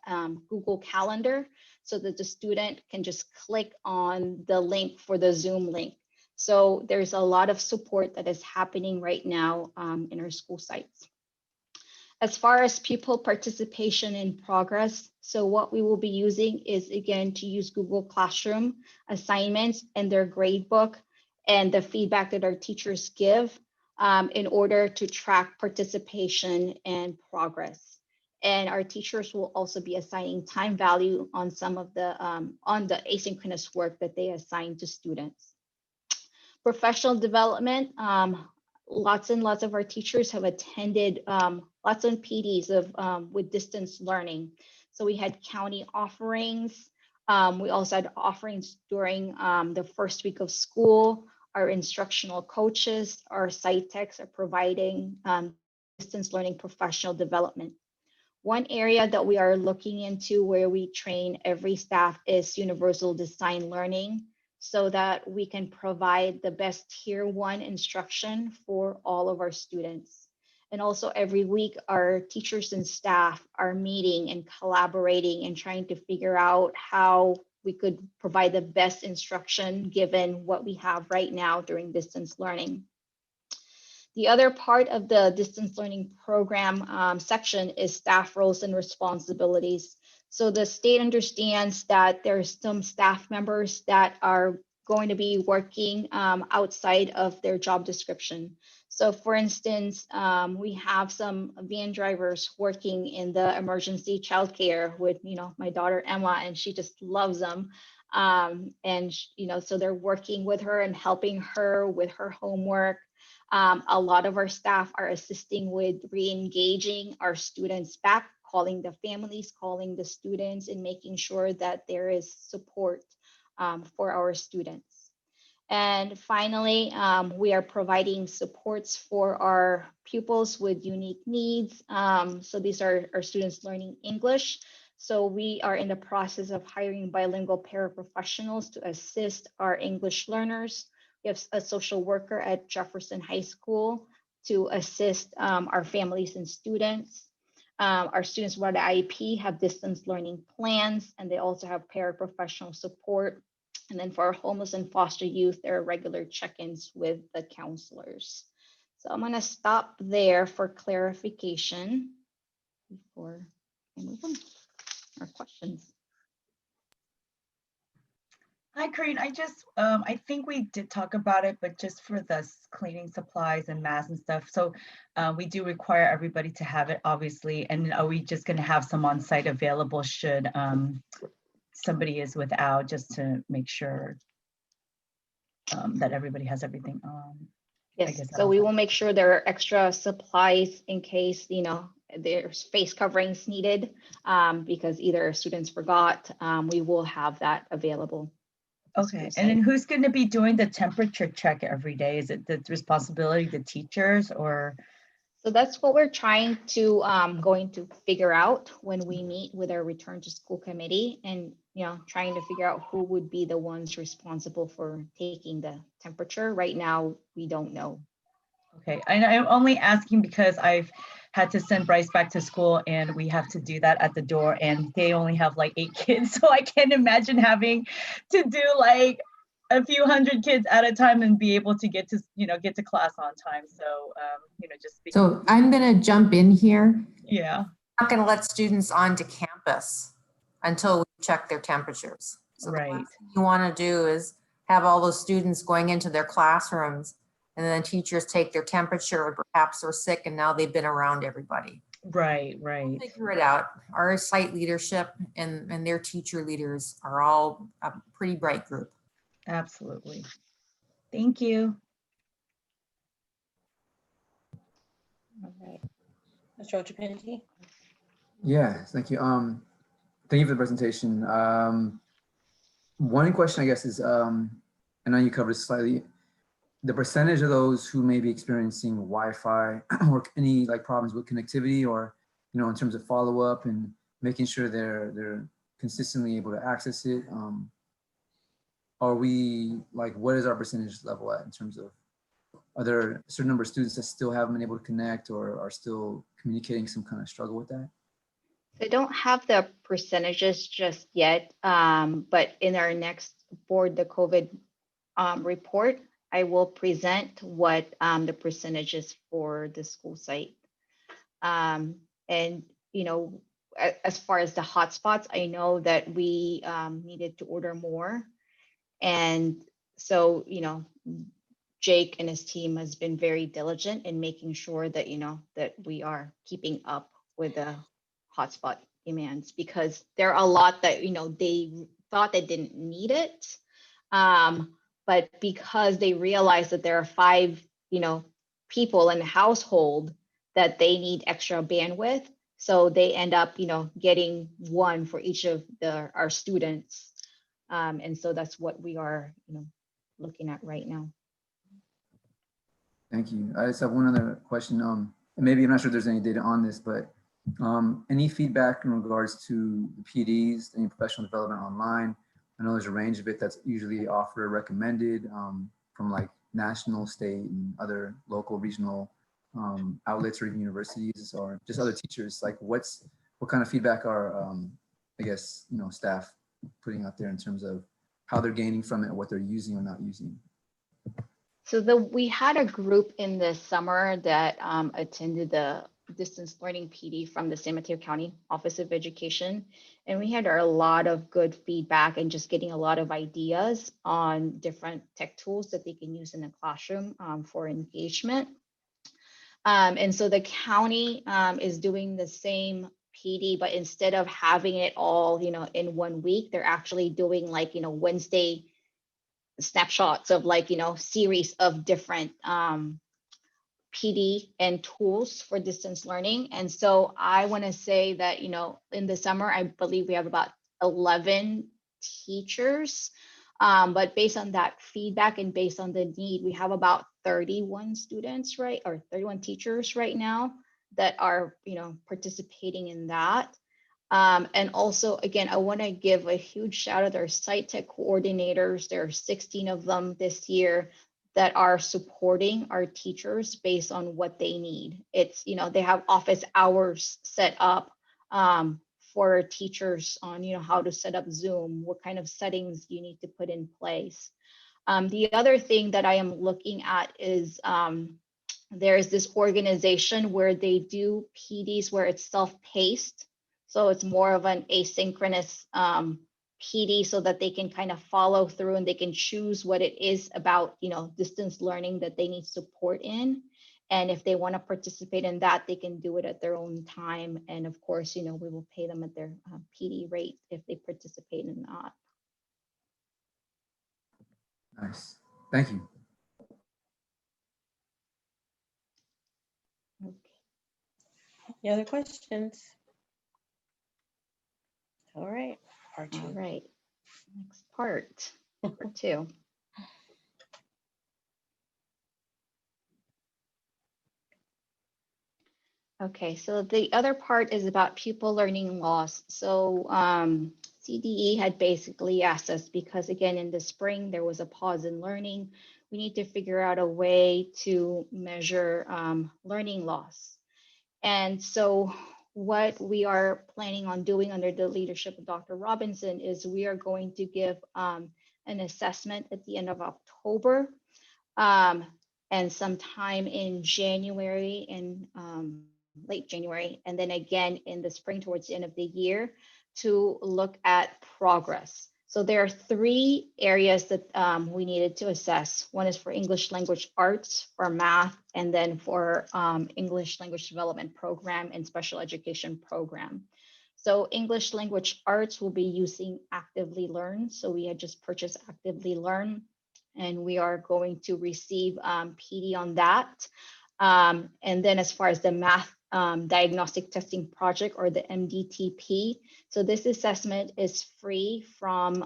Google Calendar so that the student can just click on the link for the Zoom link. So there's a lot of support that is happening right now in our school sites. As far as pupil participation in progress, so what we will be using is, again, to use Google Classroom assignments and their grade book and the feedback that our teachers give in order to track participation and progress. And our teachers will also be assigning time value on some of the on the asynchronous work that they assign to students. Professional development, lots and lots of our teachers have attended lots of PDs of with distance learning. So we had county offerings. We also had offerings during the first week of school. Our instructional coaches, our site techs are providing distance learning professional development. One area that we are looking into where we train every staff is universal design learning, so that we can provide the best tier 1 instruction for all of our students. And also every week, our teachers and staff are meeting and collaborating and trying to figure out how we could provide the best instruction given what we have right now during distance learning. The other part of the distance learning program section is staff roles and responsibilities. So the state understands that there's some staff members that are going to be working outside of their job description. So for instance, we have some van drivers working in the emergency childcare with, my daughter Emma, and she just loves them. So they're working with her and helping her with her homework. A lot of our staff are assisting with re-engaging our students back, calling the families, calling the students, and making sure that there is support for our students. And finally, we are providing supports for our pupils with unique needs. So these are our students learning English. So we are in the process of hiring bilingual paraprofessionals to assist our English learners. We have a social worker at Jefferson High School to assist our families and students. Our students who are the IEP have distance learning plans, and they also have paraprofessional support. And then for our homeless and foster youth, there are regular check-ins with the counselors. So I'm going to stop there for clarification before I move on. Or questions.
Hi, Corinne. I think we did talk about it, but just for the cleaning supplies and masks and stuff. So we do require everybody to have it, obviously. And are we just going to have some on site available should somebody is without, just to make sure that everybody has everything on?
Yes, so we will make sure there are extra supplies in case, there's face coverings needed because either students forgot, we will have that available.
Okay, and then who's going to be doing the temperature check every day? Is it the responsibility of the teachers or?
So that's what we're trying to going to figure out when we meet with our return to school committee, and trying to figure out who would be the ones responsible for taking the temperature. Right now, we don't know.
Okay, and I'm only asking because I've had to send Bryce back to school and we have to do that at the door, and they only have like 8 kids. So I can't imagine having to do like a few hundred kids at a time and be able to get to class on time. So, just speaking.
So I'm going to jump in here.
Yeah.
I'm not going to let students onto campus until we check their temperatures. So the last thing you want to do is have all those students going into their classrooms and then teachers take their temperature, or perhaps they're sick and now they've been around everybody.
Right.
We'll figure it out. Our site leadership and their teacher leaders are all a pretty bright group.
Absolutely. Thank you.
All right. Mr. Ochapinti?
Yeah, thank you. Thank you for the presentation. One question, I guess, is, I know you covered this slightly, the percentage of those who may be experiencing Wi-Fi or any problems with connectivity, or, in terms of follow-up and making sure they're consistently able to access it. Are we, what is our percentage level at in terms of, are there a certain number of students that still haven't been able to connect or are still communicating some kind of struggle with that?
I don't have the percentages just yet, but in our next board, the COVID report, I will present what the percentages for the school site. And, as far as the hotspots, I know that we needed to order more. And so, Jake and his team has been very diligent in making sure that, that we are keeping up with the hotspot demands, because there are a lot that, they thought they didn't need it. But because they realize that there are 5, people in the household that they need extra bandwidth, so they end up, getting one for each of our students. And so that's what we are, looking at right now.
Thank you. I just have one other question. And maybe I'm not sure if there's any data on this, but Any feedback in regards to the PDs, any professional development online? I know there's a range of it that's usually offered or recommended from like national, state, and other local, regional outlets or even universities or just other teachers. Like what kind of feedback are, I guess, staff putting out there in terms of how they're gaining from it or what they're using or not using?
So we had a group in the summer that attended the distance learning PD from the San Mateo County Office of Education. And we had a lot of good feedback and just getting a lot of ideas on different tech tools that they can use in the classroom for engagement. And so the county is doing the same PD, but instead of having it all, in 1 week, they're actually doing like, Wednesday snapshots of like, series of different PD and tools for distance learning. And so I want to say that, in the summer, I believe we have about 11 teachers. But based on that feedback and based on the need, we have about 31 students, right? Or 31 teachers right now that are, participating in that. And also, again, I want to give a huge shout out to our site tech coordinators. There are 16 of them this year that are supporting our teachers based on what they need. It's, they have office hours set up for teachers on, how to set up Zoom, what kind of settings you need to put in place. The other thing that I am looking at is there's this organization where they do PDs where it's self-paced. So it's more of an asynchronous PD so that they can kind of follow through and they can choose what it is about, distance learning that they need support in. And if they want to participate in that, they can do it at their own time. And of course, we will pay them at their PD rate if they participate in that.
Nice. Thank you.
Okay. Any other questions? All right, part 2.
All right, next part 2. Okay, so the other part is about pupil learning loss. So CDE had basically asked us, because again, in the spring, there was a pause in learning. We need to figure out a way to measure learning loss. And so what we are planning on doing under the leadership of Dr. Robinson is we are going to give an assessment at the end of October and sometime in January and late January, and then again in the spring towards the end of the year to look at progress. So there are 3 areas that we needed to assess. One is for English language arts, for math, and then for English language development program and special education program. So English language arts will be using Actively Learn. So we had just purchased Actively Learn, and we are going to receive PD on that. And then as far as the math diagnostic testing project, or the MDTP. So this assessment is free from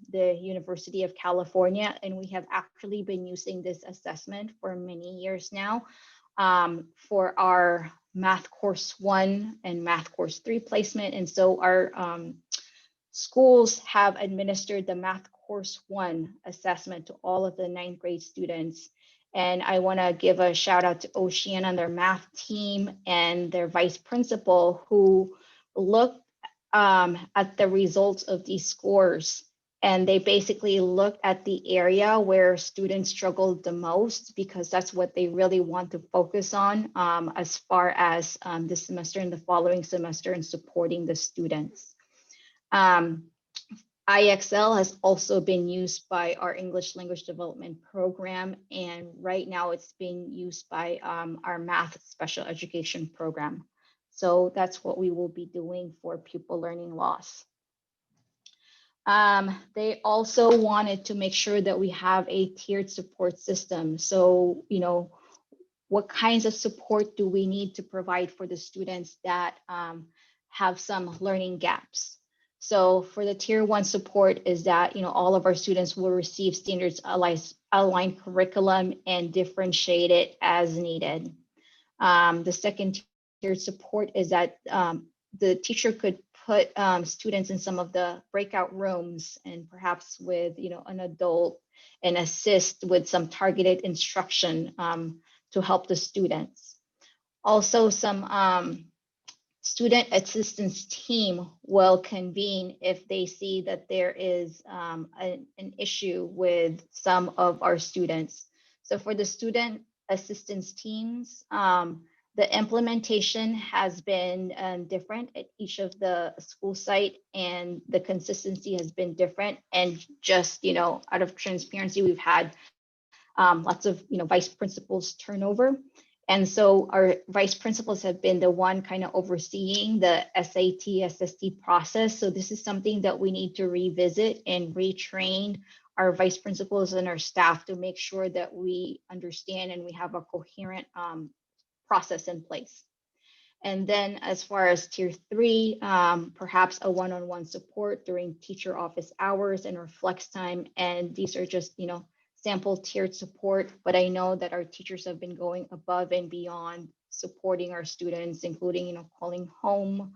the University of California, and we have actually been using this assessment for many years now for our Math Course 1 and Math Course 3 placement. And so our schools have administered the Math Course 1 assessment to all of the 9th grade students. And I want to give a shout out to Oceana and their math team and their vice principal, who looked at the results of these scores. And they basically looked at the area where students struggled the most, because that's what they really want to focus on as far as this semester and the following semester in supporting the students. IXL has also been used by our English language development program, and right now it's being used by our math special education program. So that's what we will be doing for pupil learning loss. They also wanted to make sure that we have a tiered support system. So, what kinds of support do we need to provide for the students that have some learning gaps? So for the tier 1 support is that, all of our students will receive standards aligned curriculum and differentiate it as needed. The second tiered support is that the teacher could put students in some of the breakout rooms and perhaps with an adult and assist with some targeted instruction to help the students. Also, some student assistance team will convene if they see that there is an issue with some of our students. So for the student assistance teams, the implementation has been different at each of the school site, and the consistency has been different. And just, out of transparency, we've had lots of, vice principals turnover. And so our vice principals have been the one kind of overseeing the SAT, SST process. So this is something that we need to revisit and retrain our vice principals and our staff to make sure that we understand and we have a coherent process in place. And then as far as tier 3, perhaps a one-on-one support during teacher office hours and or flex time. And these are just, sample tiered support, but I know that our teachers have been going above and beyond supporting our students, including, calling home,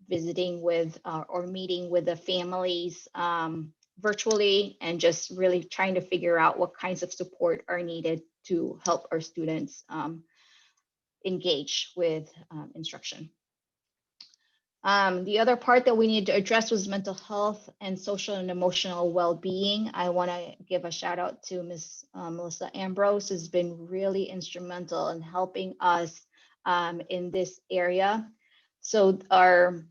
visiting with or meeting with the families virtually, and just really trying to figure out what kinds of support are needed to help our students engage with instruction. The other part that we need to address was mental health and social and emotional well-being. I want to give a shout out to Ms. Melissa Ambrose, who's been really instrumental in helping us in this area. So our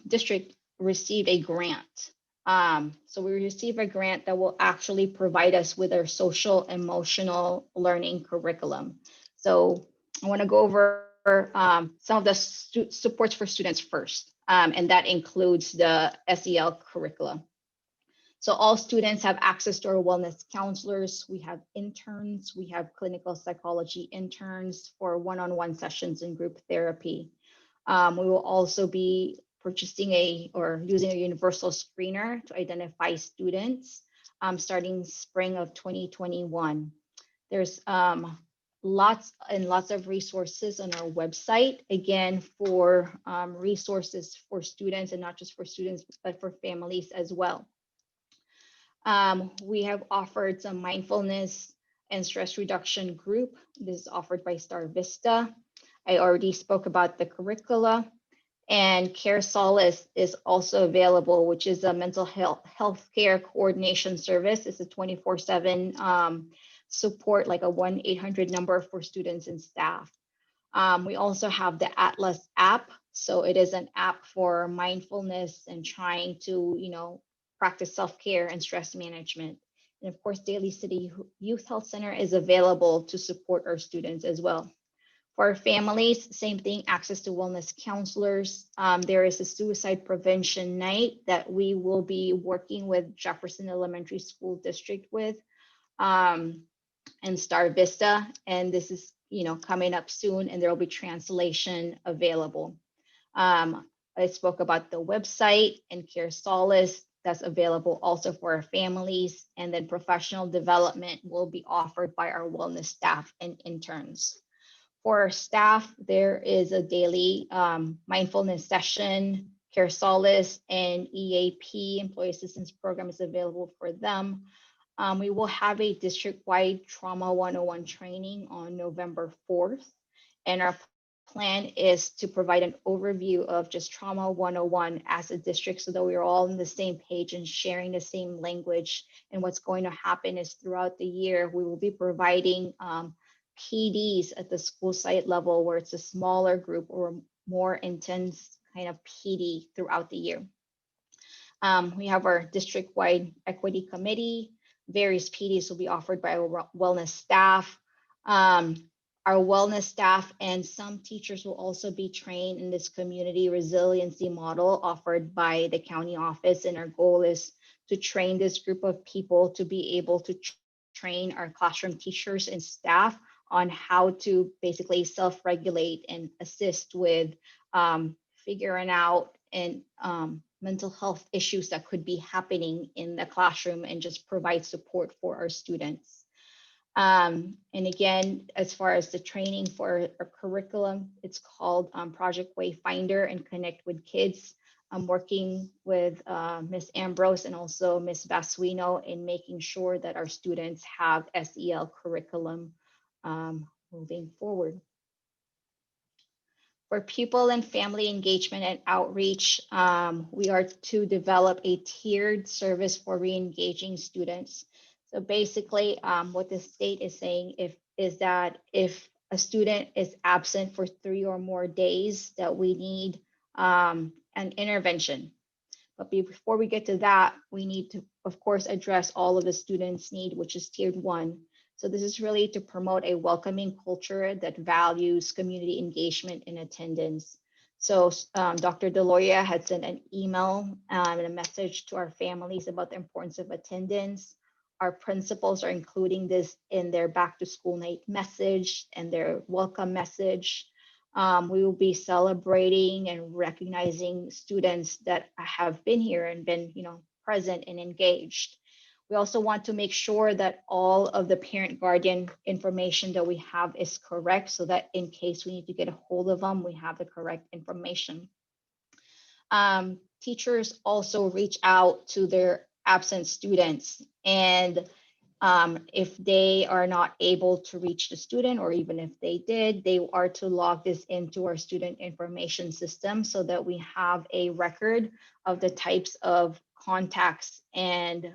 district received a grant. So we received a grant that will actually provide us with our social emotional learning curriculum. So I want to go over some of the supports for students first, and that includes the SEL curriculum. So all students have access to our wellness counselors. We have interns, we have clinical psychology interns for one-on-one sessions and group therapy. We will also be purchasing or using a universal screener to identify students starting spring of 2021. There's lots and lots of resources on our website, again, for resources for students, and not just for students, but for families as well. We have offered some mindfulness and stress reduction group. This is offered by Star Vista. I already spoke about the curricula, and Care Solace is also available, which is a mental health care coordination service. It's a 24/7 support, like a 1-800 number for students and staff. We also have the Atlas app. So it is an app for mindfulness and trying to, practice self-care and stress management. And of course, Daly City Youth Health Center is available to support our students as well. For our families, same thing, access to wellness counselors. There is a suicide prevention night that we will be working with Jefferson Elementary School District with. And Star Vista, and this is coming up soon, and there will be translation available. I spoke about the website and Care Solace, that's available also for our families, and then professional development will be offered by our wellness staff and interns. For our staff, there is a daily mindfulness session. Care Solace and EAP, Employee Assistance Program, is available for them. We will have a district-wide Trauma 101 training on November 4th. And our plan is to provide an overview of just Trauma 101 as a district so that we're all on the same page and sharing the same language. And what's going to happen is throughout the year, we will be providing PDs at the school site level, where it's a smaller group or more intense kind of PD throughout the year. We have our district-wide equity committee. Various PDs will be offered by our wellness staff. Our wellness staff and some teachers will also be trained in this community resiliency model offered by the county office. And our goal is to train this group of people to be able to train our classroom teachers and staff on how to basically self-regulate and assist with figuring out and mental health issues that could be happening in the classroom, and just provide support for our students. And again, as far as the training for our curriculum, it's called Project Wayfinder and Connect with Kids. I'm working with Ms. Ambrose and also Ms. Basuino in making sure that our students have SEL curriculum moving forward. For pupil and family engagement and outreach, we are to develop a tiered service for re-engaging students. So basically, what the state is saying is that if a student is absent for 3 or more days, that we need an intervention. But before we get to that, we need to, of course, address all of the students' need, which is tiered 1. So this is really to promote a welcoming culture that values community engagement and attendance. So Dr. Deloya had sent an email and a message to our families about the importance of attendance. Our principals are including this in their back to school night message and their welcome message. We will be celebrating and recognizing students that have been here and been, present and engaged. We also want to make sure that all of the parent guardian information that we have is correct, so that in case we need to get a hold of them, we have the correct information. Teachers also reach out to their absent students, and if they are not able to reach the student, or even if they did, they are to log this into our student information system so that we have a record of the types of contacts and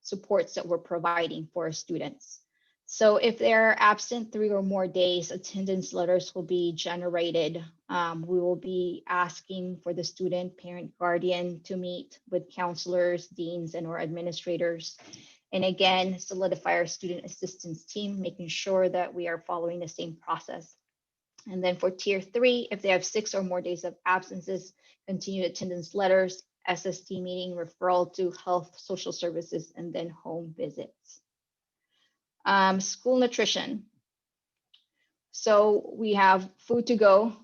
supports that we're providing for our students. So if they're absent 3 or more days, attendance letters will be generated. We will be asking for the student, parent, guardian to meet with counselors, deans, and or administrators. And again, solidify our student assistance team, making sure that we are following the same process. And then for tier 3, if they have 6 or more days of absences, continued attendance letters, SST meeting, referral to health, social services, and then home visits. School nutrition. So we have food to go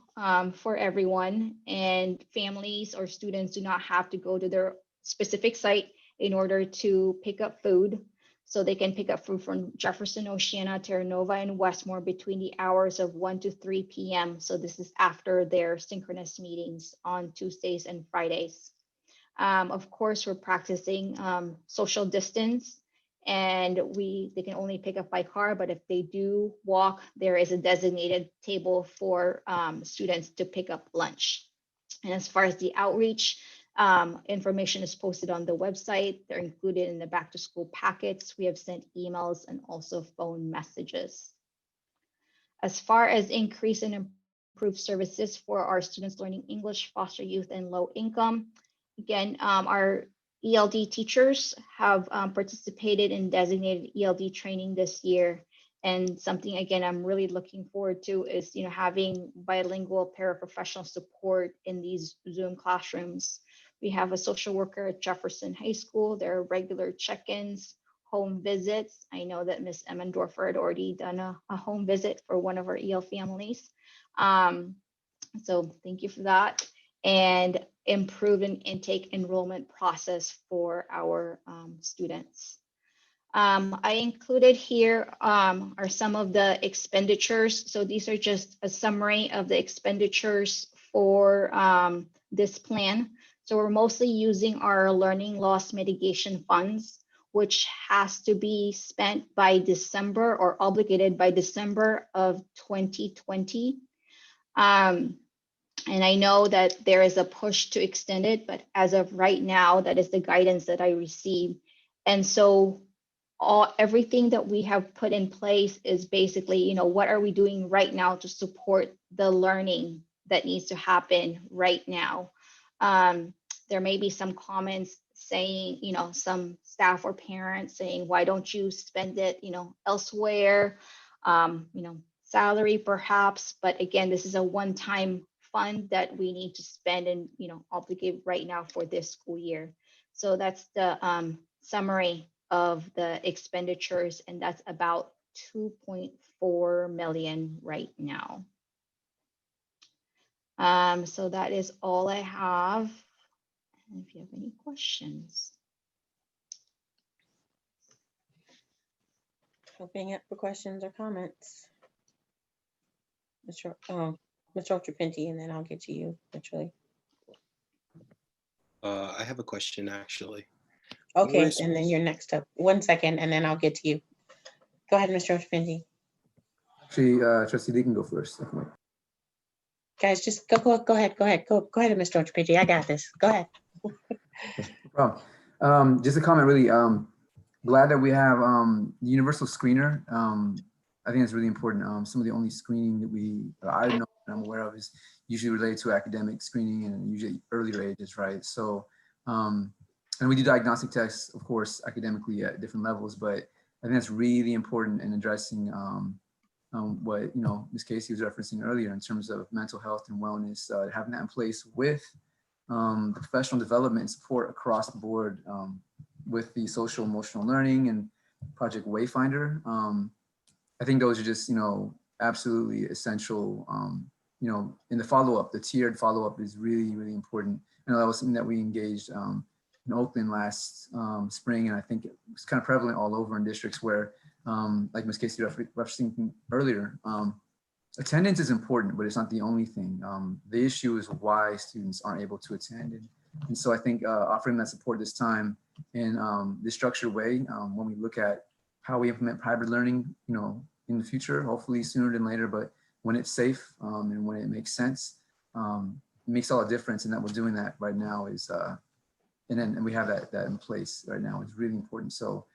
for everyone, and families or students do not have to go to their specific site in order to pick up food. So they can pick up food from Jefferson, Oceana, Terra Nova, and Westmore between the hours of 1 to 3 p.m. So this is after their synchronous meetings on Tuesdays and Fridays. Of course, we're practicing social distance, and they can only pick up by car, but if they do walk, there is a designated table for students to pick up lunch. And as far as the outreach, information is posted on the website. They're included in the back to school packets. We have sent emails and also phone messages. As far as increase and improved services for our students learning English, foster youth, and low income, again, our ELD teachers have participated in designated ELD training this year. And something, again, I'm really looking forward to is, having bilingual paraprofessional support in these Zoom classrooms. We have a social worker at Jefferson High School. There are regular check-ins, home visits. I know that Ms. Emmendorfer had already done a home visit for one of our EL families. So thank you for that. And improve an intake enrollment process for our students. I included here are some of the expenditures. So these are just a summary of the expenditures for this plan. So we're mostly using our learning loss mitigation funds, which has to be spent by December or obligated by December of 2020. And I know that there is a push to extend it, but as of right now, that is the guidance that I received. And so everything that we have put in place is basically, what are we doing right now to support the learning that needs to happen right now? There may be some comments saying, some staff or parents saying, why don't you spend it, elsewhere, salary perhaps, but again, this is a one-time fund that we need to spend and obligate right now for this school year. So that's the summary of the expenditures, and that's about 2.4 million right now. So that is all I have. And if you have any questions.
Opening up for questions or comments. Mr. Trapinti, and then I'll get to you, naturally.
I have a question actually.
Okay, and then you're next up. 1 second, and then I'll get to you. Go ahead, Mr. Trapinti.
Actually, Trustee Lee can go first.
Guys, just go ahead, Mr. Trapinti. I got this. Go ahead.
No problem. Just a comment, really. Glad that we have the universal screener. I think it's really important. Some of the only screening that I know and I'm aware of is usually related to academic screening and usually earlier ages, right? So, and we do diagnostic tests, of course, academically at different levels, but I think that's really important in addressing what Ms. Casey was referencing earlier in terms of mental health and wellness, having that in place with the professional development and support across the board with the social emotional learning and Project Wayfinder. I think those are just, absolutely essential. In the follow-up, the tiered follow-up is really, really important. And that was something that we engaged in Oakland last spring. And I think it's kind of prevalent all over in districts where, like Ms. Casey referencing earlier, attendance is important, but it's not the only thing. The issue is why students aren't able to attend. And so I think offering that support this time in this structured way, when we look at how we implement hybrid learning, in the future, hopefully sooner than later, but when it's safe and when it makes sense, it makes all the difference. And that we're doing that right now is, and we have that in place right now is really important. So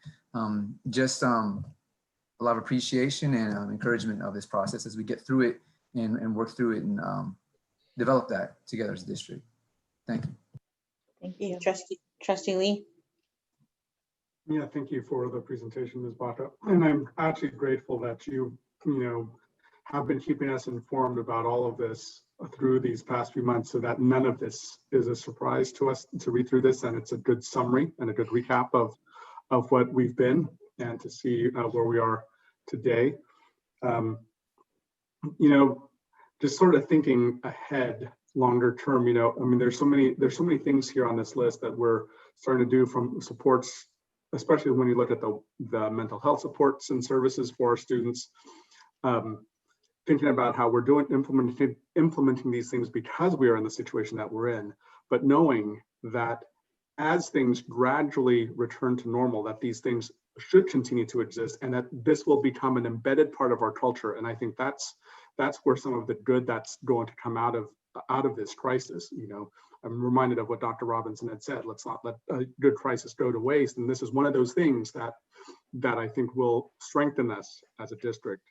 just a lot of appreciation and encouragement of this process as we get through it and work through it and develop that together as a district. Thank you.
Thank you.
Trustee Lee.
Yeah, thank you for the presentation, Ms. Baca. And I'm actually grateful that you have been keeping us informed about all of this through these past few months so that none of this is a surprise to us to read through this. And it's a good summary and a good recap of what we've been and to see where we are today. Just sort of thinking ahead longer term, I mean, there's so many things here on this list that we're starting to do from supports, especially when you look at the mental health supports and services for our students, thinking about how we're implementing these things because we are in the situation that we're in, but knowing that as things gradually return to normal, that these things should continue to exist and that this will become an embedded part of our culture. And I think that's where some of the good that's going to come out of this crisis. I'm reminded of what Dr. Robinson had said, let's not let a good crisis go to waste. And this is one of those things that I think will strengthen us as a district,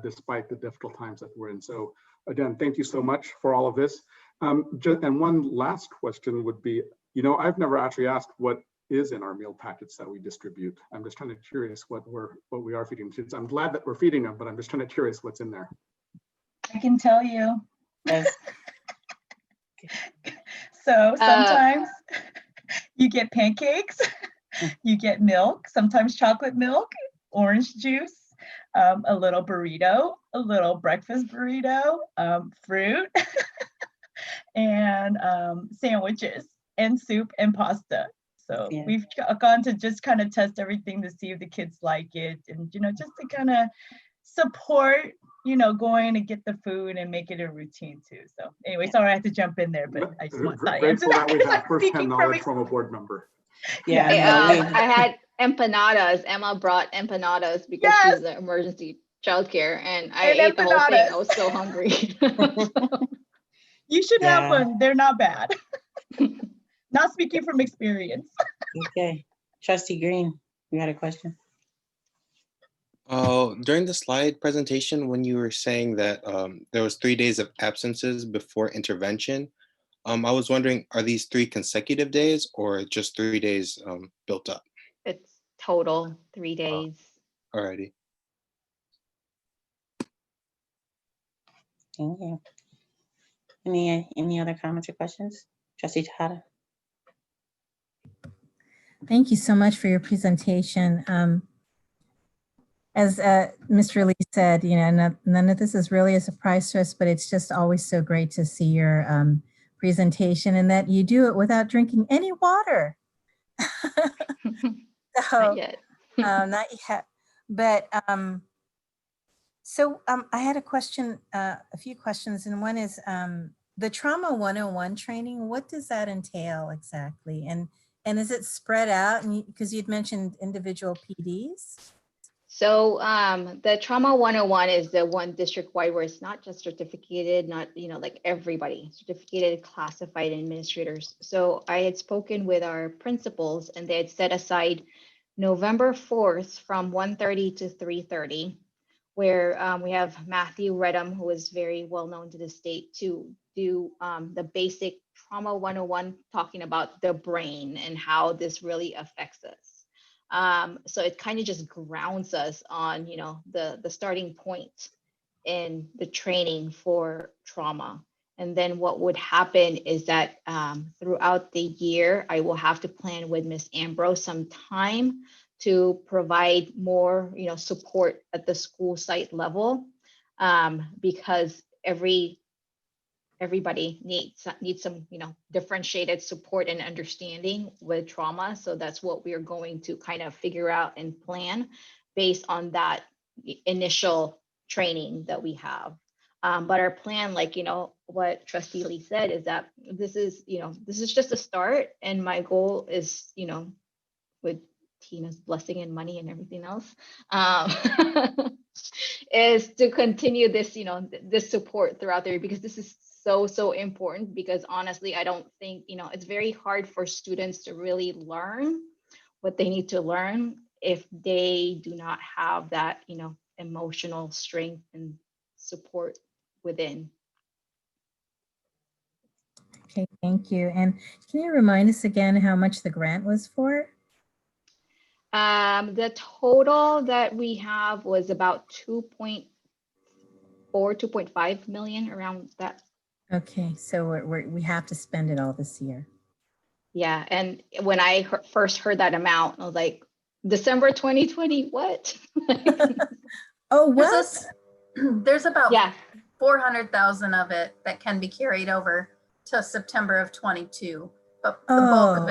despite the difficult times that we're in. So again, thank you so much for all of this. And one last question would be, I've never actually asked what is in our meal packets that we distribute. I'm just kind of curious what we are feeding kids. I'm glad that we're feeding them, but I'm just kind of curious what's in there.
I can tell you.
Yes.
So sometimes you get pancakes, you get milk, sometimes chocolate milk, orange juice, a little burrito, a little breakfast burrito, fruit, and sandwiches, and soup and pasta. So
Yeah.
we've gone to just kind of test everything to see if the kids like it, and just to kind of support going to get the food and make it a routine too. So anyway, sorry I had to jump in there, but I just want to answer
Grateful
that
that we
because
have
I'm
firsthand
speaking
knowledge from a board member.
Yeah.
I had empanadas. Emma brought empanadas because she's the emergency childcare, and I ate the whole thing. I was so hungry.
You should have
Yeah.
one. They're not bad. Not speaking from experience.
Okay. Trustee Green, you had a question?
During the slide presentation, when you were saying that there was 3 days of absences before intervention, I was wondering, are these 3 consecutive days or just 3 days built up?
It's total 3 days.
Alrighty.
Thank you. Any other comments or questions? Trustee Tejada?
Thank you so much for your presentation. As Mr. Lee said, none of this is really a surprise to us, but it's just always so great to see your presentation and that you do it without drinking any water.
Not yet.
Not yet. But so I had a question, a few questions, and one is the Trauma 101 training. What does that entail exactly? And is it spread out? And because you'd mentioned individual PDs.
So the Trauma 101 is the one district-wide where it's not just certificated, not, like everybody, certificated, classified administrators. So I had spoken with our principals and they had set aside November 4th from 1:30 to 3:30, where we have Matthew Redham, who is very well known to the state, to do the basic Trauma 101, talking about the brain and how this really affects us. So it kind of just grounds us on, the starting point in the training for trauma. And then what would happen is that throughout the year, I will have to plan with Miss Ambrose some time to provide more, support at the school site level, because everybody needs some, differentiated support and understanding with trauma. So that's what we're going to kind of figure out and plan based on that initial training that we have. But our plan, like, what Trustee Lee said, is that this is just a start. And my goal is, with Tina's blessing and money and everything else, is to continue this, this support throughout the year, because this is so important. Because honestly, I don't think, it's very hard for students to really learn what they need to learn if they do not have that, emotional strength and support within.
Okay, thank you. And can you remind us again how much the grant was for?
The total that we have was about 2.5 million, around that.
Okay, so we have to spend it all this year.
Yeah, and when I first heard that amount, I was like, December 2020, what?
Oh, what?
There's about
Yeah.
400,000 of it that can be carried over to September of 22, but the bulk of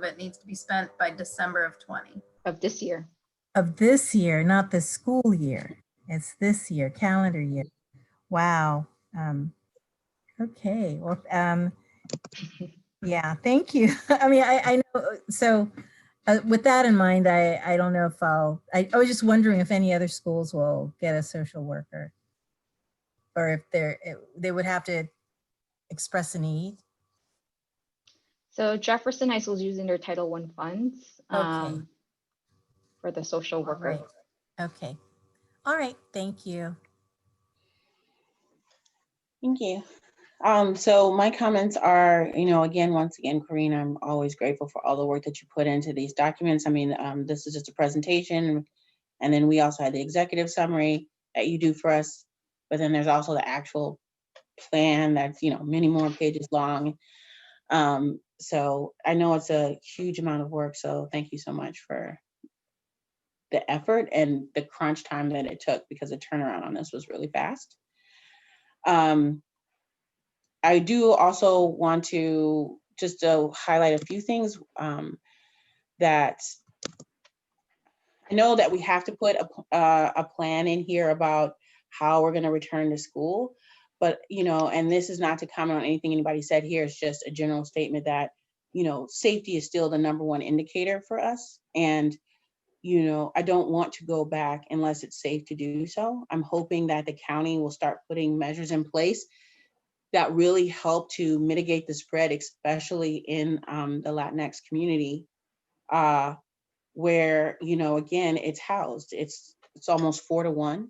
it needs to be spent by December of 20.
Of this year.
Of this year, not the school year. It's this year, calendar year. Wow. Okay. Well, yeah, thank you. I mean, I know. So with that in mind, I don't know if I was just wondering if any other schools will get a social worker, or if they would have to express a need.
So Jefferson High School is using their Title I funds for the social worker.
Right. Okay. All right. Thank you.
Thank you. So my comments are, once again, Corrine, I'm always grateful for all the work that you put into these documents. I mean, this is just a presentation, and then we also had the executive summary that you do for us, but then there's also the actual plan that's, many more pages long. So I know it's a huge amount of work, so thank you so much for the effort and the crunch time that it took, because the turnaround on this was really fast. I do also want to just highlight a few things that I know that we have to put a plan in here about how we're going to return to school. But, and this is not to comment on anything anybody said here, it's just a general statement that, safety is still the #1 indicator for us. And, I don't want to go back unless it's safe to do so. I'm hoping that the county will start putting measures in place that really help to mitigate the spread, especially in the Latinx community, where, again, it's housed. It's almost 4-to-1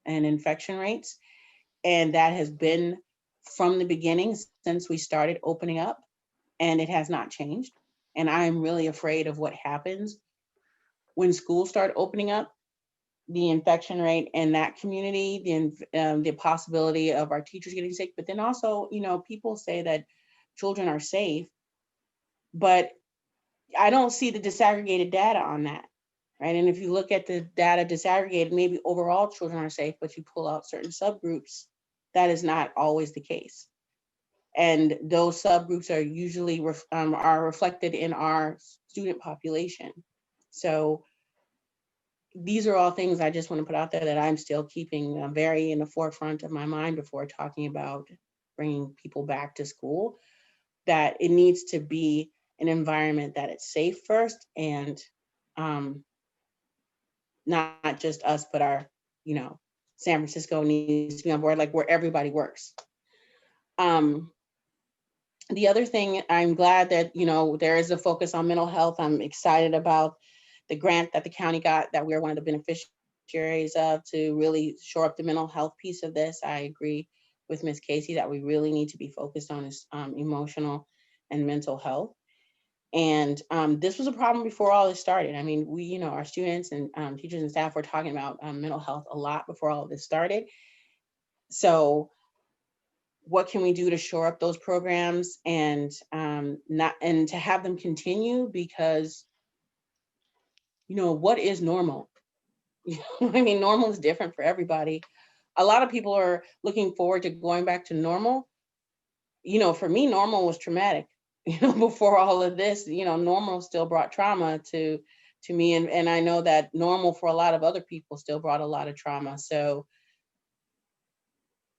in infection rates. And that has been from the beginning since we started opening up, and it has not changed. And I'm really afraid of what happens when schools start opening up, the infection rate in that community, the possibility of our teachers getting sick. But then also, people say that children are safe, but I don't see the disaggregated data on that, right? And if you look at the data disaggregated, maybe overall children are safe, but you pull out certain subgroups, that is not always the case. And those subgroups are usually are reflected in our student population. So these are all things I just want to put out there that I'm still keeping very in the forefront of my mind before talking about bringing people back to school, that it needs to be an environment that it's safe first, and not just us, but our, San Francisco needs to be on board, like where everybody works. The other thing, I'm glad that, there is a focus on mental health. I'm excited about the grant that the county got, that we're one of the beneficiaries of, to really shore up the mental health piece of this. I agree with Ms. Casey that we really need to be focused on is emotional and mental health. And this was a problem before all this started. I mean, we, our students and teachers and staff were talking about mental health a lot before all of this started. So what can we do to shore up those programs and to have them continue? Because, what is normal? I mean, normal is different for everybody. A lot of people are looking forward to going back to normal. For me, normal was traumatic. Before all of this, normal still brought trauma to me. And I know that normal for a lot of other people still brought a lot of trauma. So,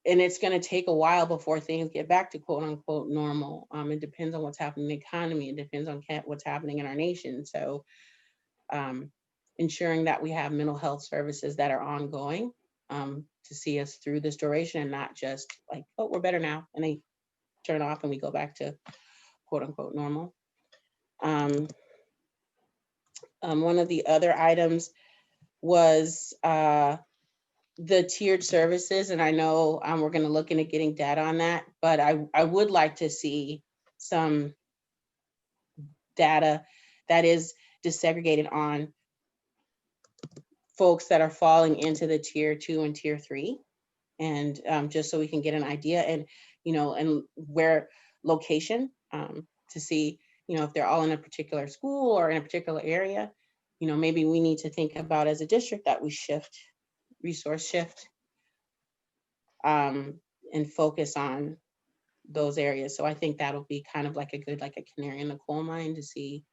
and it's going to take a while before things get back to quote unquote normal. It depends on what's happening in the economy. It depends on what's happening in our nation. So ensuring that we have mental health services that are ongoing to see us through this duration, and not just like, oh, we're better now, and they turn off and we go back to quote unquote normal. One of the other items was the tiered services. And I know we're going to look into getting data on that, but I would like to see some data that is disaggregated on folks that are falling into the tier 2 and tier 3. And just so we can get an idea, and, and where location to see, if they're all in a particular school or in a particular area, maybe we need to think about as a district that we resource shift and focus on those areas. So I think that'll be kind of like a canary in the coal mine to see,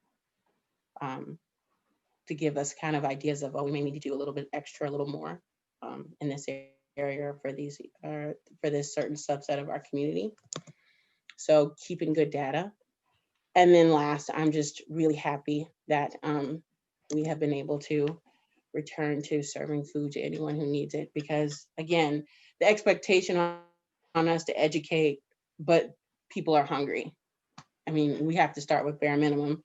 to give us kind of ideas of, we may need to do a little bit extra, a little more in this area for this certain subset of our community. So keeping good data. And then last, I'm just really happy that we have been able to return to serving food to anyone who needs it, because again, the expectation on us to educate, but people are hungry. I mean, we have to start with bare minimum.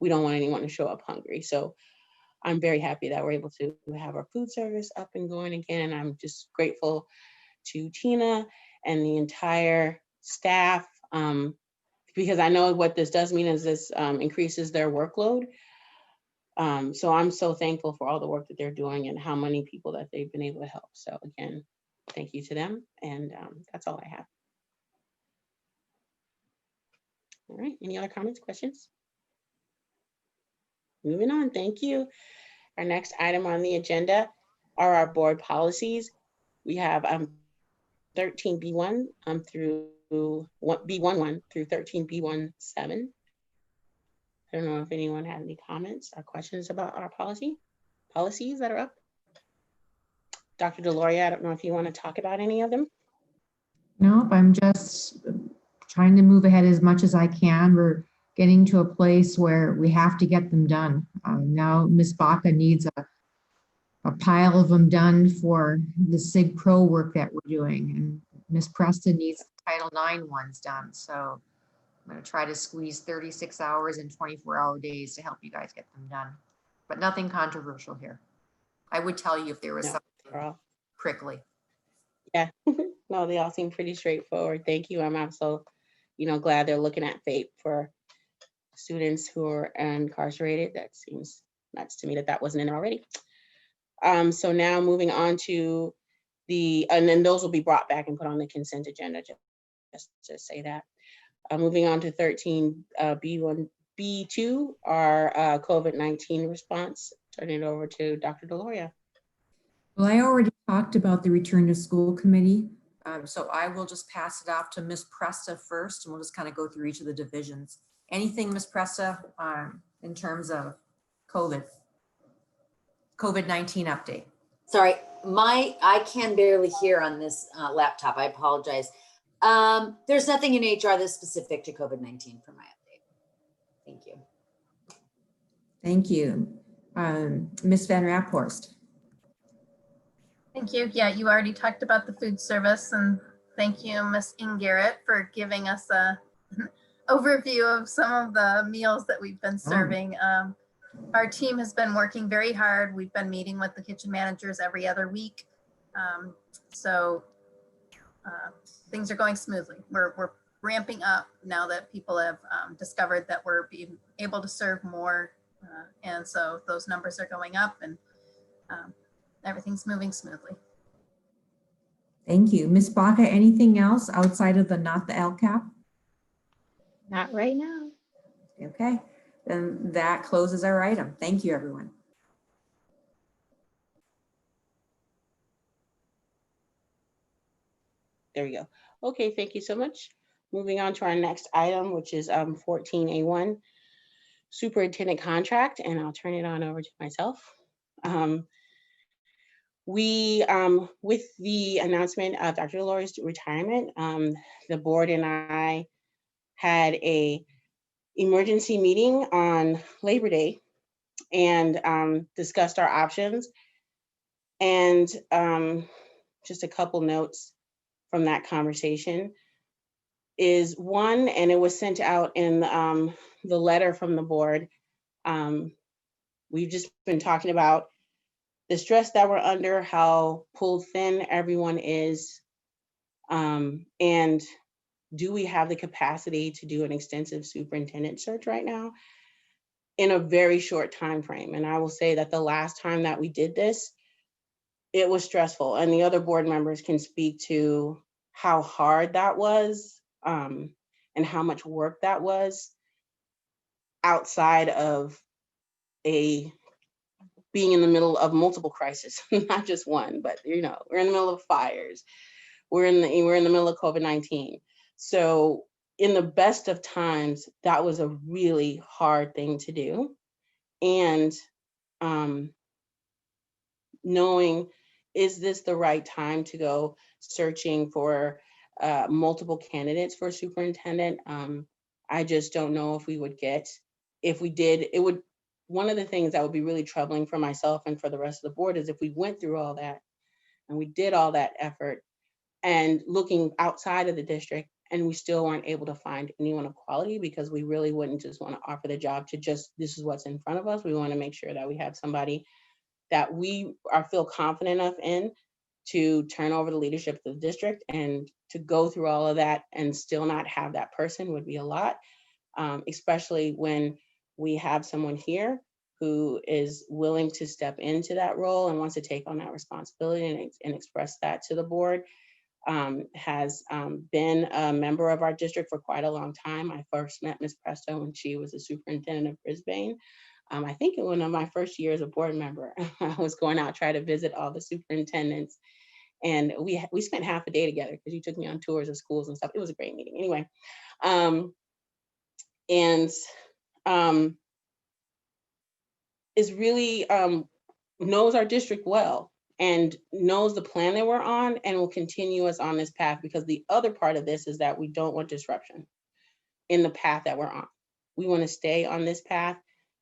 We don't want anyone to show up hungry. So I'm very happy that we're able to have our food service up and going again. And I'm just grateful to Tina and the entire staff, because I know what this does mean is this increases their workload. So I'm so thankful for all the work that they're doing and how many people that they've been able to help. So again, thank you to them. And that's all I have. All right, any other comments, questions? Moving on, thank you. Our next item on the agenda are our board policies. We have 13B1 through B11 through 13B17. I don't know if anyone had any comments or questions about our policies that are up. Dr. Deloria, I don't know if you want to talk about any of them.
Nope, I'm just trying to move ahead as much as I can. We're getting to a place where we have to get them done. Now Ms. Baca needs a pile of them done for the SIG Pro work that we're doing. And Ms. Preston needs the Title IX ones done. So I'm going to try to squeeze 36 hours in 24-hour days to help you guys get them done. But nothing controversial here. I would tell you if there was something prickly.
Yeah, no, they all seem pretty straightforward. Thank you. I'm also, glad they're looking at FAPE for students who are incarcerated. That seems nuts to me that wasn't in there already. So now moving on to and then those will be brought back and put on the consent agenda, just to say that. Moving on to 13B1, B2, our COVID-19 response. Turn it over to Dr. Deloria.
Well, I already talked about the return to school committee. So I will just pass it off to Ms. Presta first, and we'll just kind of go through each of the divisions. Anything, Ms. Presta, in terms of COVID? COVID-19 update.
Sorry, I can barely hear on this laptop. I apologize. There's nothing in HR that's specific to COVID-19 for my update. Thank you.
Thank you. Ms. Van Raphorst.
Thank you. Yeah, you already talked about the food service, and thank you, Ms. Garrett, for giving us a overview of some of the meals that we've been serving. Our team has been working very hard. We've been meeting with the kitchen managers every other week. Things are going smoothly. We're ramping up now that people have discovered that we're being able to serve more. And so those numbers are going up, and everything's moving smoothly.
Thank you. Ms. Baca, anything else outside of not the LCAP?
Not right now.
Okay, then that closes our item. Thank you, everyone.
There we go. Okay, thank you so much. Moving on to our next item, which is 14A1, superintendent contract, and I'll turn it on over to myself. With the announcement of Dr. Lori's retirement, the board and I had a emergency meeting on Labor Day and discussed our options. And just a couple notes from that conversation is one, and it was sent out in the letter from the board. We've just been talking about the stress that we're under, how pulled thin everyone is, and do we have the capacity to do an extensive superintendent search right now in a very short time frame? And I will say that the last time that we did this, it was stressful, and the other board members can speak to how hard that was and how much work that was outside of being in the middle of multiple crises, not just one, but we're in the middle of fires. We're in the middle of COVID-19. So in the best of times, that was a really hard thing to do. And knowing, is this the right time to go searching for multiple candidates for superintendent? I just don't know if we would get, if we did, it would, one of the things that would be really troubling for myself and for the rest of the board is if we went through all that and we did all that effort and looking outside of the district and we still weren't able to find anyone of quality, because we really wouldn't just want to offer the job to just, this is what's in front of us. We want to make sure that we have somebody that we feel confident enough in to turn over the leadership of the district, and to go through all of that and still not have that person would be a lot, especially when we have someone here who is willing to step into that role and wants to take on that responsibility and express that to the board. Has been a member of our district for quite a long time. I first met Ms. Presto when she was a superintendent of Brisbane. I think in one of my first years as a board member, I was going out trying to visit all the superintendents, and we spent half a day together because you took me on tours of schools and stuff. It was a great meeting. Anyway, is really knows our district well and knows the plan that we're on and will continue us on this path, because the other part of this is that we don't want disruption in the path that we're on. We want to stay on this path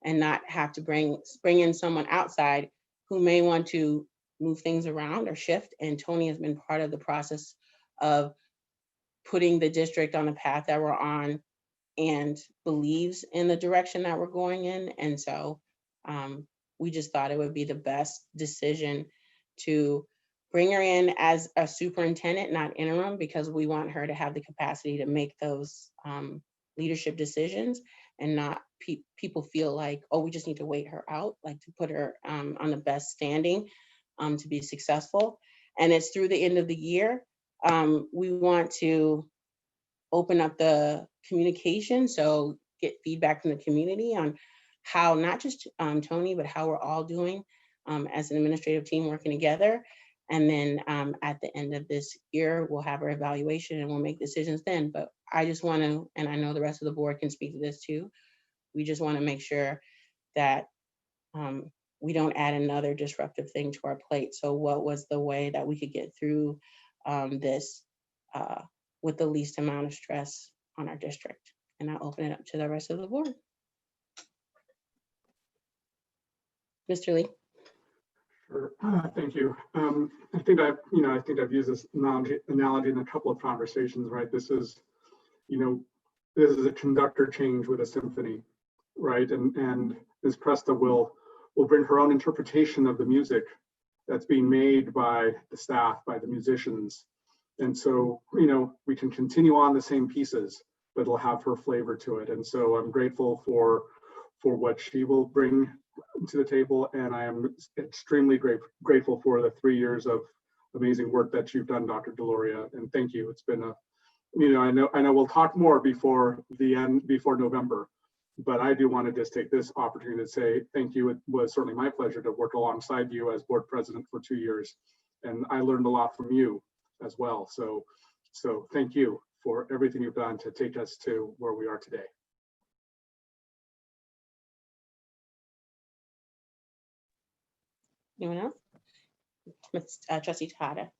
and not have to bring in someone outside who may want to move things around or shift. And Tony has been part of the process of putting the district on the path that we're on and believes in the direction that we're going in. And so we just thought it would be the best decision to bring her in as a superintendent, not interim, because we want her to have the capacity to make those leadership decisions and not people feel like, oh, we just need to wait her out, like to put her on the best standing to be successful. And it's through the end of the year. We want to open up the communication, so get feedback from the community on how not just Tony, but how we're all doing as an administrative team working together. And then at the end of this year, we'll have our evaluation and we'll make decisions then. But I just want to, and I know the rest of the board can speak to this too, we just want to make sure that we don't add another disruptive thing to our plate. So what was the way that we could get through this with the least amount of stress on our district? And I'll open it up to the rest of the board. Mr. Lee.
Sure. Thank you. I think I've used this analogy in a couple of conversations, right? This is a conductor change with a symphony, right? And Ms. Presta will bring her own interpretation of the music that's being made by the staff, by the musicians. And so, we can continue on the same pieces, but it'll have her flavor to it. And so I'm grateful for what she will bring to the table. And I am extremely grateful for the 3 years of amazing work that you've done, Dr. Deloria. And thank you. It's been I know we'll talk more before November, but I do want to just take this opportunity to say thank you. It was certainly my pleasure to work alongside you as board president for 2 years. And I learned a lot from you as well. So thank you for everything you've done to take us to where we are today.
Anyone else? Trustee Tejada.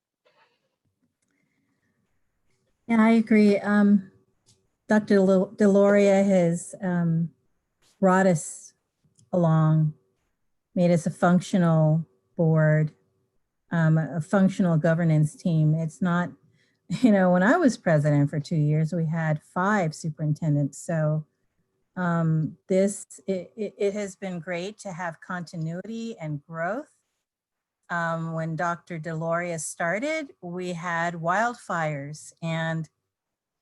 Yeah, I agree. Dr. Deloria has brought us along, made us a functional board, a functional governance team. It's not, when I was president for 2 years, we had 5 superintendents. So it has been great to have continuity and growth. When Dr. Deloria started, we had wildfires, and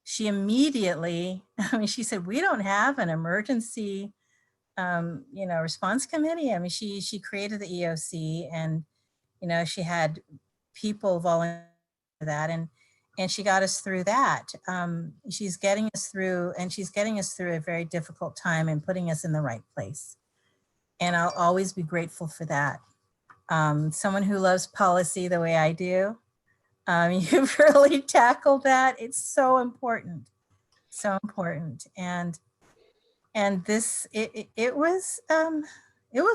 she immediately, she said, we don't have an emergency, response committee. She created the EOC, and, she had people volunteer for that, and she got us through that. She's getting us through a very difficult time and putting us in the right place. And I'll always be grateful for that. Someone who loves policy the way I do, you've really tackled that. It's so important, so important. And this, it was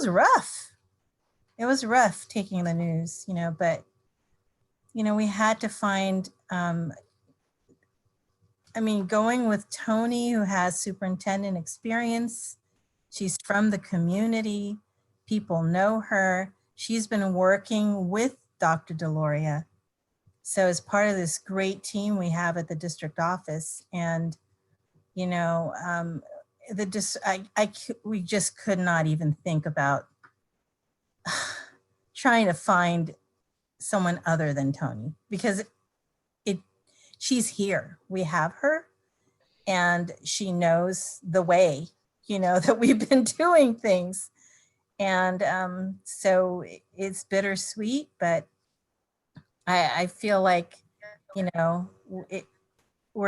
rough. It was rough taking the news, but, we had to find, going with Tony, who has superintendent experience. She's from the community. People know her. She's been working with Dr. Deloria. So as part of this great team we have at the district office, and, we just could not even think about trying to find someone other than Tony, because she's here. We have her, and she knows the way, that we've been doing things. And so it's bittersweet, but I feel like, we're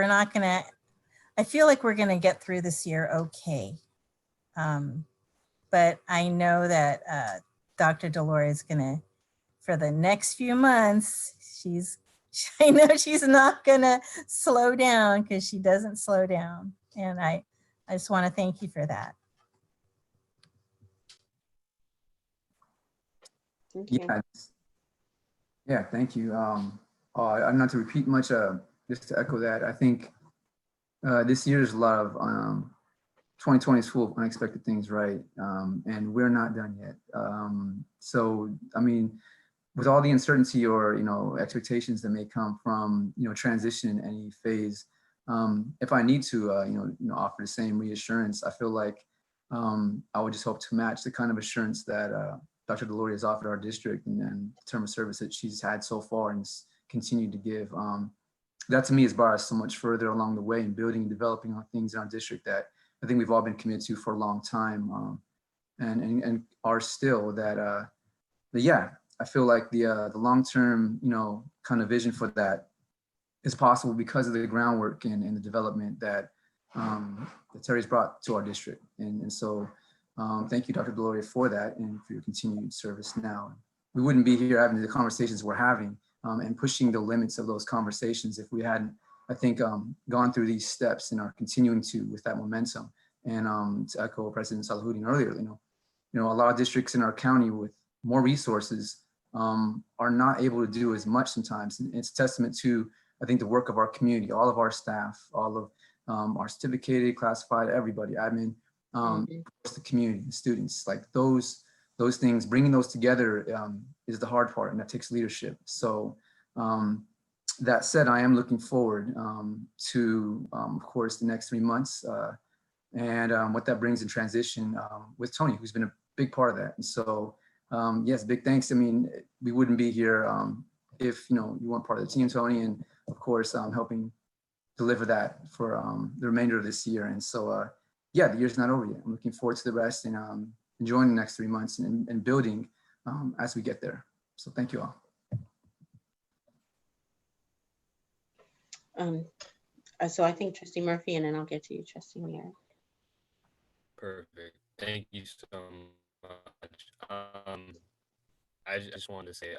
not gonna, I feel like we're gonna get through this year okay. But I know that Dr. Deloria is gonna, for the next few months, I know she's not gonna slow down, because she doesn't slow down. And I just want to thank you for that.
Yeah, thank you. I'm not to repeat much, just to echo that. I think this year is a lot of 2020 is full of unexpected things, right? And we're not done yet. So, with all the uncertainty or expectations that may come from transition in any phase, if I need to offer the same reassurance, I feel like I would just hope to match the kind of assurance that Dr. Deloria has offered our district and the term of service that she's had so far and continued to give. That to me has brought us so much further along the way in building and developing on things in our district that I think we've all been committed to for a long time, and are still. That yeah, I feel like the long-term kind of vision for that is possible because of the groundwork and the development that that Terry's brought to our district, and so. Thank you, Dr. Deloria, for that and for your continued service now. We wouldn't be here having the conversations we're having and pushing the limits of those conversations if we hadn't, I think, gone through these steps and are continuing to with that momentum. And to echo President Salahuddin earlier, you know, a lot of districts in our county with more resources are not able to do as much sometimes. And it's a testament to, I think, the work of our community, all of our staff, all of our certificated, classified, everybody, admin, of course, the community, the students, like those things, bringing those together is the hard part, and that takes leadership. So that said, I am looking forward to, of course, the next 3 months and what that brings in transition with Tony, who's been a big part of that. And so, yes, big thanks. I mean, we wouldn't be here if, you know, you weren't part of the team, Tony, and of course, helping deliver that for the remainder of this year. And so, yeah, the year's not over yet. I'm looking forward to the rest and enjoying the next 3 months and building as we get there. So thank you all.
So I think Trustee Murphy, and then I'll get to you, Trustee Meir.
Perfect. Thank you so much. I just wanted to say,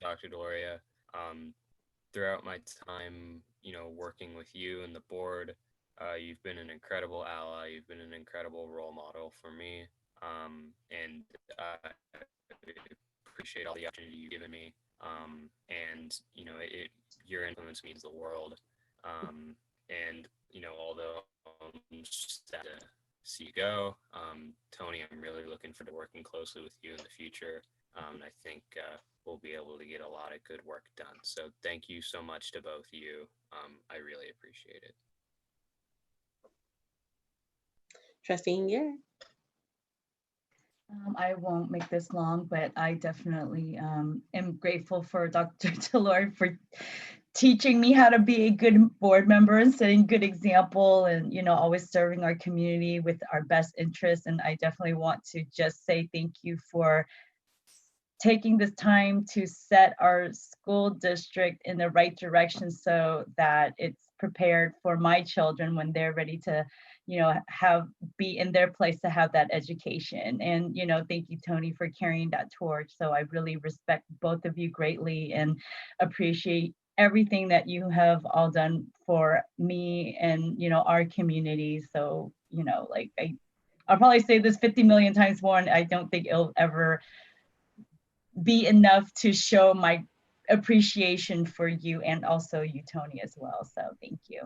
Dr. Deloria, throughout my time, you know, working with you and the board, you've been an incredible ally. You've been an incredible role model for me. And I appreciate all the opportunity you've given me. And, you know, your influence means the world. And, you know, although I'm sad to see you go, Tony, I'm really looking forward to working closely with you in the future. And I think we'll be able to get a lot of good work done. So thank you so much to both of you. I really appreciate it.
Trustee Nguyen.
I won't make this long, but I definitely am grateful for Dr. Deloria for teaching me how to be a good board member and setting good example and, you know, always serving our community with our best interests. And I definitely want to just say thank you for taking this time to set our school district in the right direction so that it's prepared for my children when they're ready to, you know, be in their place to have that education. And, you know, thank you, Tony, for carrying that torch. So I really respect both of you greatly and appreciate everything that you have all done for me and, you know, our community. So, you know, like I'll probably say this 50 million times more, and I don't think it'll ever be enough to show my appreciation for you and also you, Tony, as well. So thank you.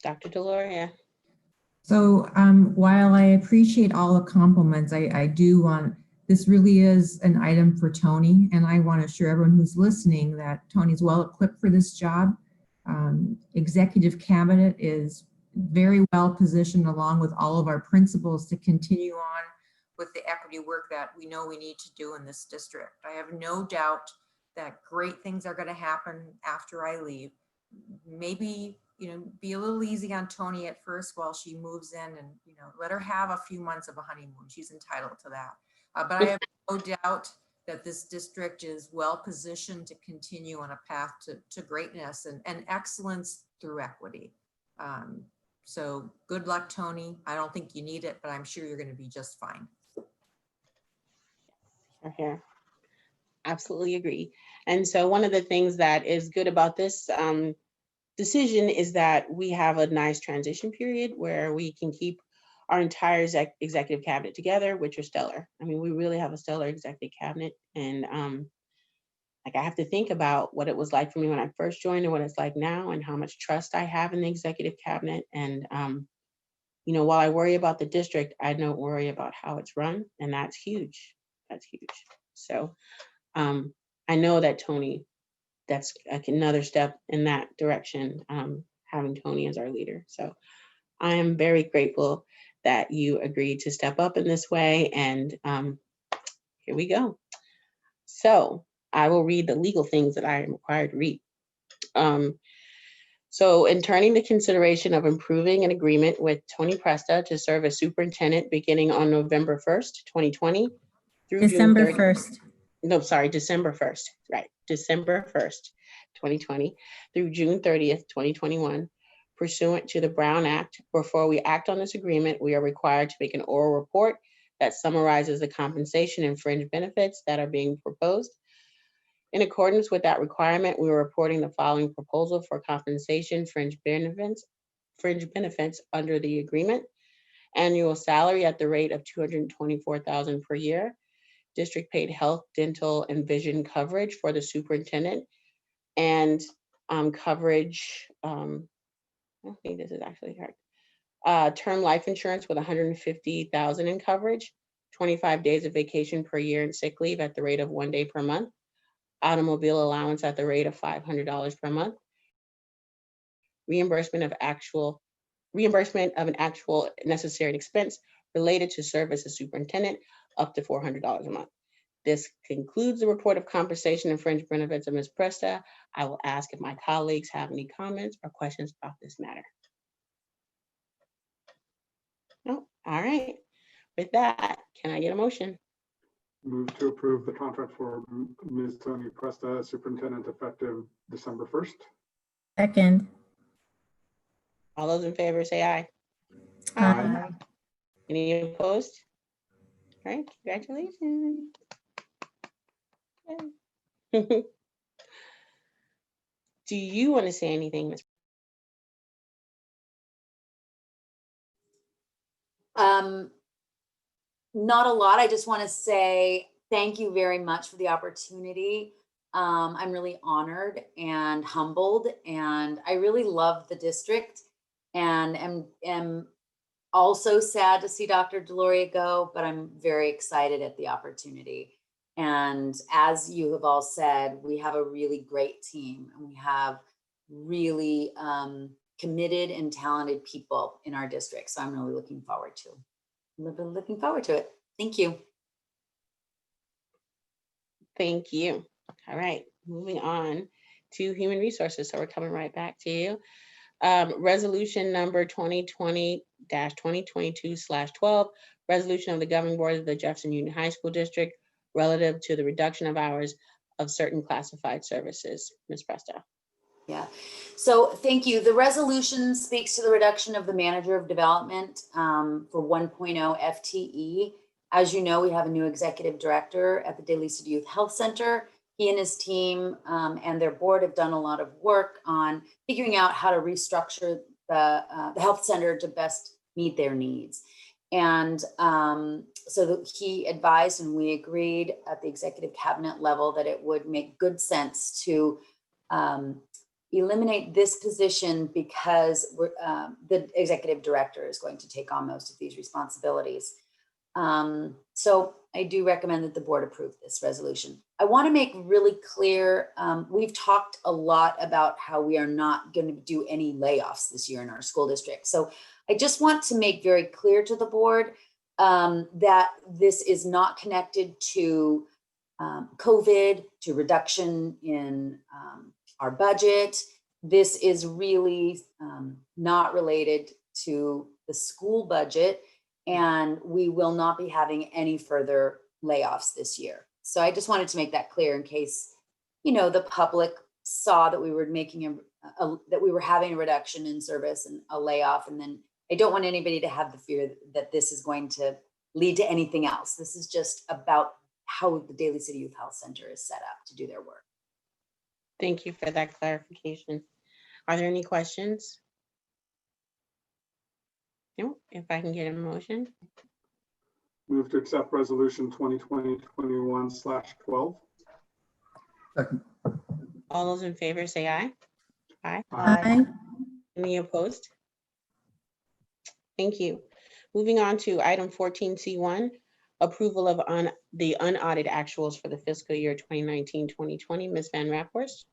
Dr. Deloria.
So while I appreciate all the compliments, I do want, this really is an item for Tony, and I want to assure everyone who's listening that Tony's well equipped for this job. Executive Cabinet is very well positioned along with all of our principals to continue on with the equity work that we know we need to do in this district. I have no doubt that great things are going to happen after I leave. Maybe, you know, be a little easy on Tony at first while she moves in and, you know, let her have a few months of a honeymoon. She's entitled to that. But I have no doubt that this district is well positioned to continue on a path to greatness and excellence through equity. So good luck, Tony. I don't think you need it, but I'm sure you're going to be just fine.
Here. Absolutely agree. And so one of the things that is good about this decision is that we have a nice transition period where we can keep our entire executive cabinet together, which are stellar. I mean, we really have a stellar executive cabinet. And like I have to think about what it was like for me when I first joined and what it's like now and how much trust I have in the executive cabinet. And, you know, while I worry about the district, I don't worry about how it's run. And that's huge. That's huge. So I know that Tony, that's another step in that direction, having Tony as our leader. So I am very grateful that you agreed to step up in this way. And here we go. So I will read the legal things that I am required to read. So in turning the consideration of improving an agreement with Tony Presta to serve as superintendent beginning on November 1st, 2020 through
December
June 30th.
1st.
No, sorry, December 1st, right. December 1st, 2020 through June 30th, 2021, pursuant to the Brown Act. Before we act on this agreement, we are required to make an oral report that summarizes the compensation and fringe benefits that are being proposed. In accordance with that requirement, we are reporting the following proposal for compensation fringe benefits under the agreement Annual salary at the rate of $224,000 per year. District paid health, dental, and vision coverage for the superintendent, and coverage, I don't think this is actually correct. Term life insurance with $150,000 in coverage, 25 days of vacation per year and sick leave at the rate of 1 day per month. Automobile allowance at the rate of $500 per month. Reimbursement of an actual necessary expense related to service as superintendent, up to $400 a month. This concludes the report of compensation and fringe benefits of Ms. Presta. I will ask if my colleagues have any comments or questions about this matter. No, all right. With that, can I get a motion?
Move to approve the contract for Ms. Tony Presta, superintendent, effective December 1st.
Second.
All those in favor say aye.
Aye.
Any opposed? All right, congratulations. Do you want to say anything, Ms.?
Not a lot. I just want to say thank you very much for the opportunity. I'm really honored and humbled, and I really love the district, and am also sad to see Dr. Deloria go, but I'm very excited at the opportunity. And as you have all said, we have a really great team, and we have really committed and talented people in our district. So I'm really looking forward to it. Thank you.
Thank you. All right, moving on to human resources. So we're coming right back to you. Resolution number 2020-2022/12, resolution of the governing board of the Jefferson Union High School District relative to the reduction of hours of certain classified services. Ms. Presta.
Yeah, so thank you. The resolution speaks to the reduction of the manager of development for 1.0 FTE. As you know, we have a new executive director at the Daly City Youth Health Center. He and his team and their board have done a lot of work on figuring out how to restructure the health center to best meet their needs. And so he advised, and we agreed at the executive cabinet level, that it would make good sense to eliminate this position because the executive director is going to take on most of these responsibilities. So I do recommend that the board approve this resolution. I want to make really clear, we've talked a lot about how we are not going to do any layoffs this year in our school district. So I just want to make very clear to the board that this is not connected to COVID, to reduction in our budget. This is really not related to the school budget, and we will not be having any further layoffs this year. So I just wanted to make that clear in case, you know, the public saw that we were making that we were having a reduction in service and a layoff, and then I don't want anybody to have the fear that this is going to lead to anything else. This is just about how the Daly City Youth Health Center is set up to do their work.
Thank you for that clarification. Are there any questions? No, if I can get a motion.
Move to accept resolution 2020-21/12.
Second.
All those in favor say aye. Aye.
Aye.
Any opposed? Thank you. Moving on to item 14C1, approval of the unaudited actuals for the fiscal year 2019-2020. Ms. Van Raphorst.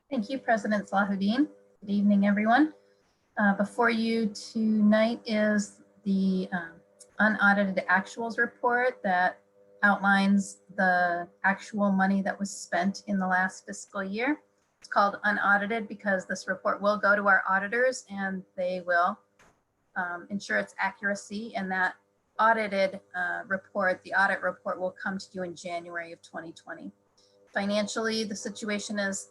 Thank you, President Salahuddin. Good evening, everyone. Before you tonight is the unaudited actuals report that outlines the actual money that was spent in the last fiscal year. It's called unaudited because this report will go to our auditors and they will ensure its accuracy, and that audited report, the audit report, will come to you in January of 2020. Financially, the situation is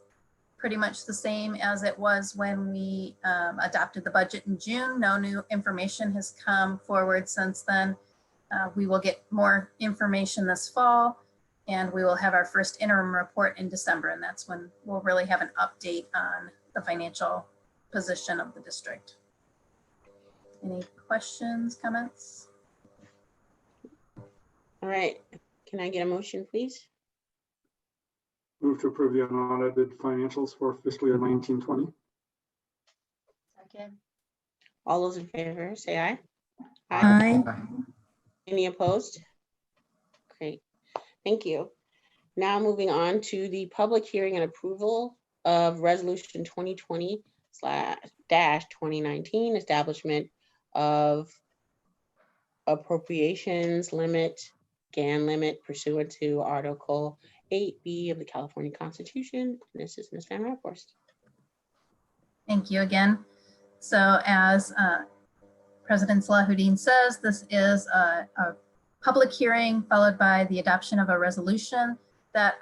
pretty much the same as it was when we adopted the budget in June. No new information has come forward since then. We will get more information this fall, and we will have our first interim report in December, and that's when we'll really have an update on the financial position of the district. Any questions, comments?
All right, can I get a motion, please?
Move to approve the unaudited financials for fiscal year 1920.
Second.
All those in favor, say aye.
Aye.
Any opposed? Great, thank you. Now moving on to the public hearing and approval of resolution 2020/2019, establishment of appropriations limit, GAN limit pursuant to Article 8B of the California Constitution. This is Ms. Van Raphorst.
Thank you again. So as President Salahuddin says, this is a public hearing followed by the adoption of a resolution that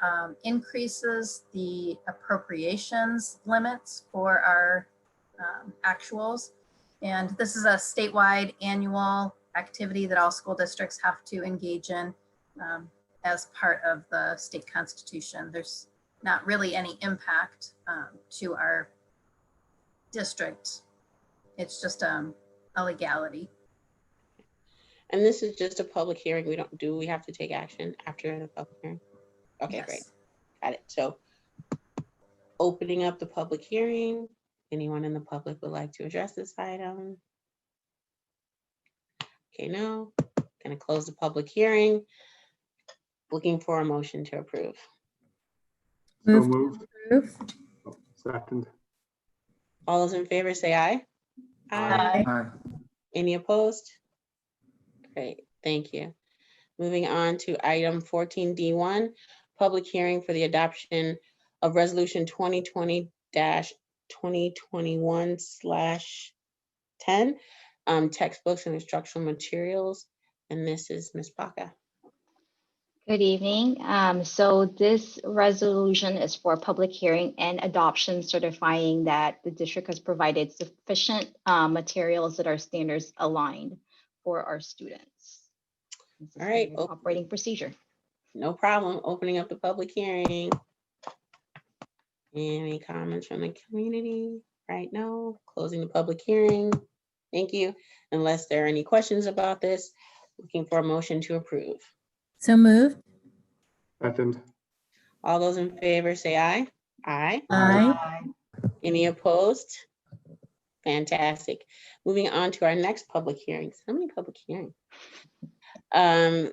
increases the appropriations limits for our actuals. And this is a statewide annual activity that all school districts have to engage in as part of the state constitution. There's not really any impact to our district. It's just a legality.
And this is just a public hearing. We have to take action after the public hearing? Okay,
Yes.
Great. Got it. So opening up the public hearing. Anyone in the public would like to address this item? Okay, no. Gonna close the public hearing. Looking for a motion to approve.
So
Move to
moved.
approve.
Oh, second.
All those in favor say aye.
Aye.
Aye.
Any opposed? Great, thank you. Moving on to item 14D1, public hearing for the adoption of resolution 2020-2021/10, textbooks and instructional materials. And this is Ms. Baca.
Good evening. So this resolution is for public hearing and adoption, certifying that the district has provided sufficient materials that are standards aligned for our students.
All right.
Operating procedure.
No problem. Opening up the public hearing. Any comments from the community right now? Closing the public hearing. Thank you. Unless there are any questions about this, looking for a motion to approve.
So moved.
Second.
All those in favor say aye. Aye.
Aye.
Any opposed? Fantastic. Moving on to our next public hearing. So many public hearings.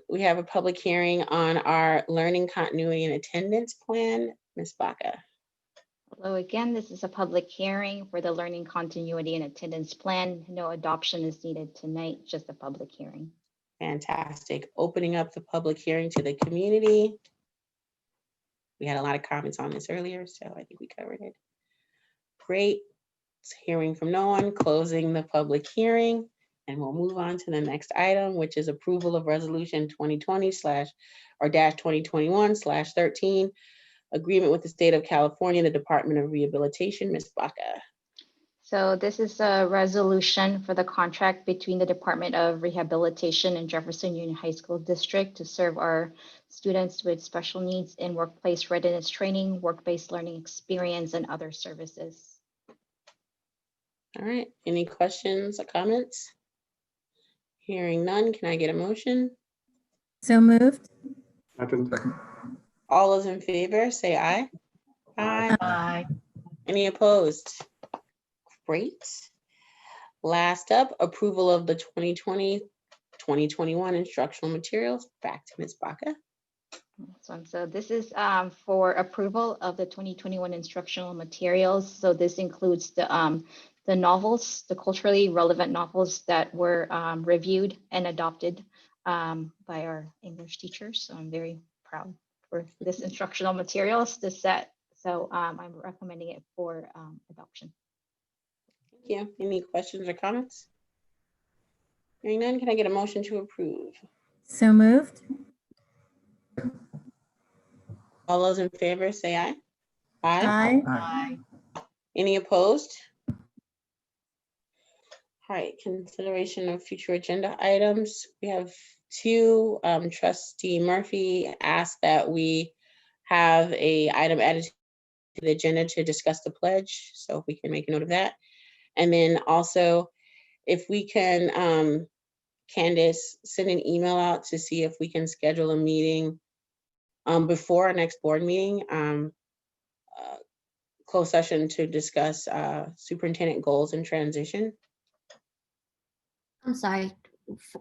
We have a public hearing on our learning continuity and attendance plan. Ms. Baca.
Hello again, this is a public hearing for the learning continuity and attendance plan. No adoption is needed tonight, just a public hearing.
Fantastic. Opening up the public hearing to the community. We had a lot of comments on this earlier, so I think we covered it. Great. Hearing from no one, closing the public hearing, and we'll move on to the next item, which is approval of resolution 2020/2021/13, agreement with the state of California, the Department of Rehabilitation. Ms. Baca.
So this is a resolution for the contract between the Department of Rehabilitation and Jefferson Union High School District to serve our students with special needs in workplace readiness training, work-based learning experience, and other services.
All right, any questions or comments? Hearing none, can I get a motion?
So moved.
Second.
All those in favor say aye. Aye.
Aye.
Any opposed? Great. Last up, approval of the 2020-2021 instructional materials. Back to Ms. Baca.
So this is for approval of the 2021 instructional materials. So this includes the novels, the culturally relevant novels that were reviewed and adopted by our English teachers. So I'm very proud for this instructional materials, this set. So I'm recommending it for adoption.
Thank you. Any questions or comments? Hearing none, can I get a motion to approve?
So moved.
All those in favor say aye.
Aye.
Aye.
Any opposed? All right, consideration of future agenda items. We have two. Trustee Murphy asked that we have a item added to the agenda to discuss the pledge. So if we can make a note of that. And then also if we can, Candace, send an email out to see if we can schedule a meeting before our next board meeting, closed session to discuss superintendent goals and transition.
I'm sorry,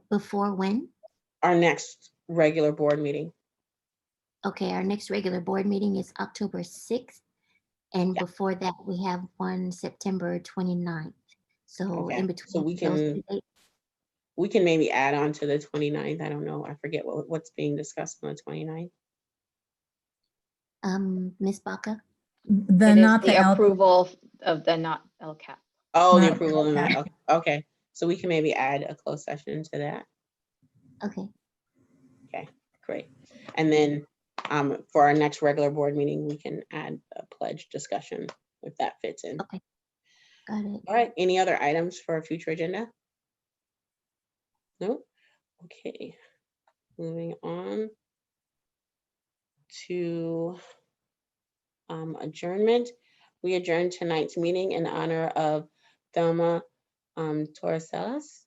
before when?
Our next regular board meeting.
Okay, our next regular board meeting is October 6th. And before that, we have one September 29th. So
Okay,
in between
so we
those
can,
two dates.
we can maybe add on to the 29th. I don't know. I forget what's being discussed on the 29th.
Ms. Baca?
The
It is
not
the
the
approval of the not LCAP.
Oh, the
Not
approval of that.
LCAP.
Okay. Okay. So we can maybe add a closed session to that.
Okay.
Okay, great. And then for our next regular board meeting, we can add a pledge discussion if that fits in.
Okay, got it.
All right, any other items for a future agenda? No? Okay, moving on to adjournment. We adjourned tonight's meeting in honor of Thelma Torresillas,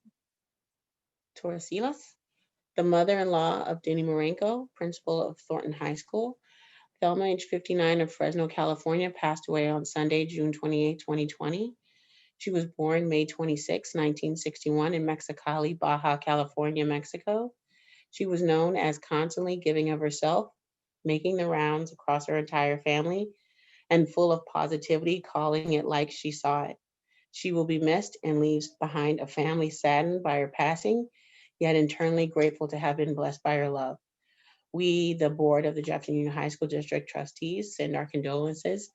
the mother-in-law of Denny Marenko, principal of Thornton High School. Thelma, age 59, of Fresno, California, passed away on Sunday, June 28, 2020. She was born May 26, 1961 in Mexicali, Baja California, Mexico. She was known as constantly giving of herself, making the rounds across her entire family, and full of positivity, calling it like she saw it. She will be missed and leaves behind a family saddened by her passing, yet internally grateful to have been blessed by her love. We, the board of the Jefferson Union High School District trustees, send our condolences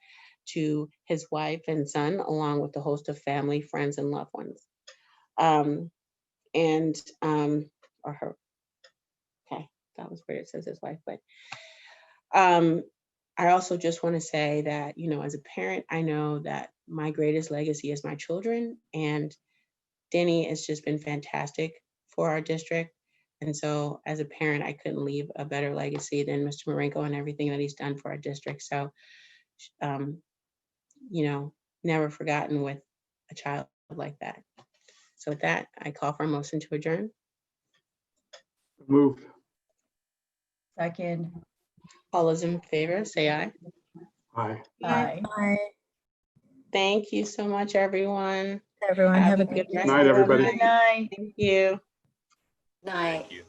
to his wife and son, along with the host of family, friends, and loved ones. Or her, okay, that was where it says his wife, but I also just want to say that, you know, as a parent, I know that my greatest legacy is my children, and Denny has just been fantastic for our district. And so as a parent, I couldn't leave a better legacy than Mr. Marenko and everything that he's done for our district. So, you know, never forgotten with a child like that. So with that, I call for a motion to adjourn.
Moved.
Second.
All those in favor, say aye.
Aye.
Aye.
Bye.
Thank you so much, everyone.
Everyone have a
good
good
rest
night,
of the
everybody.
Good night.
Thank you.
Night.
Thank you.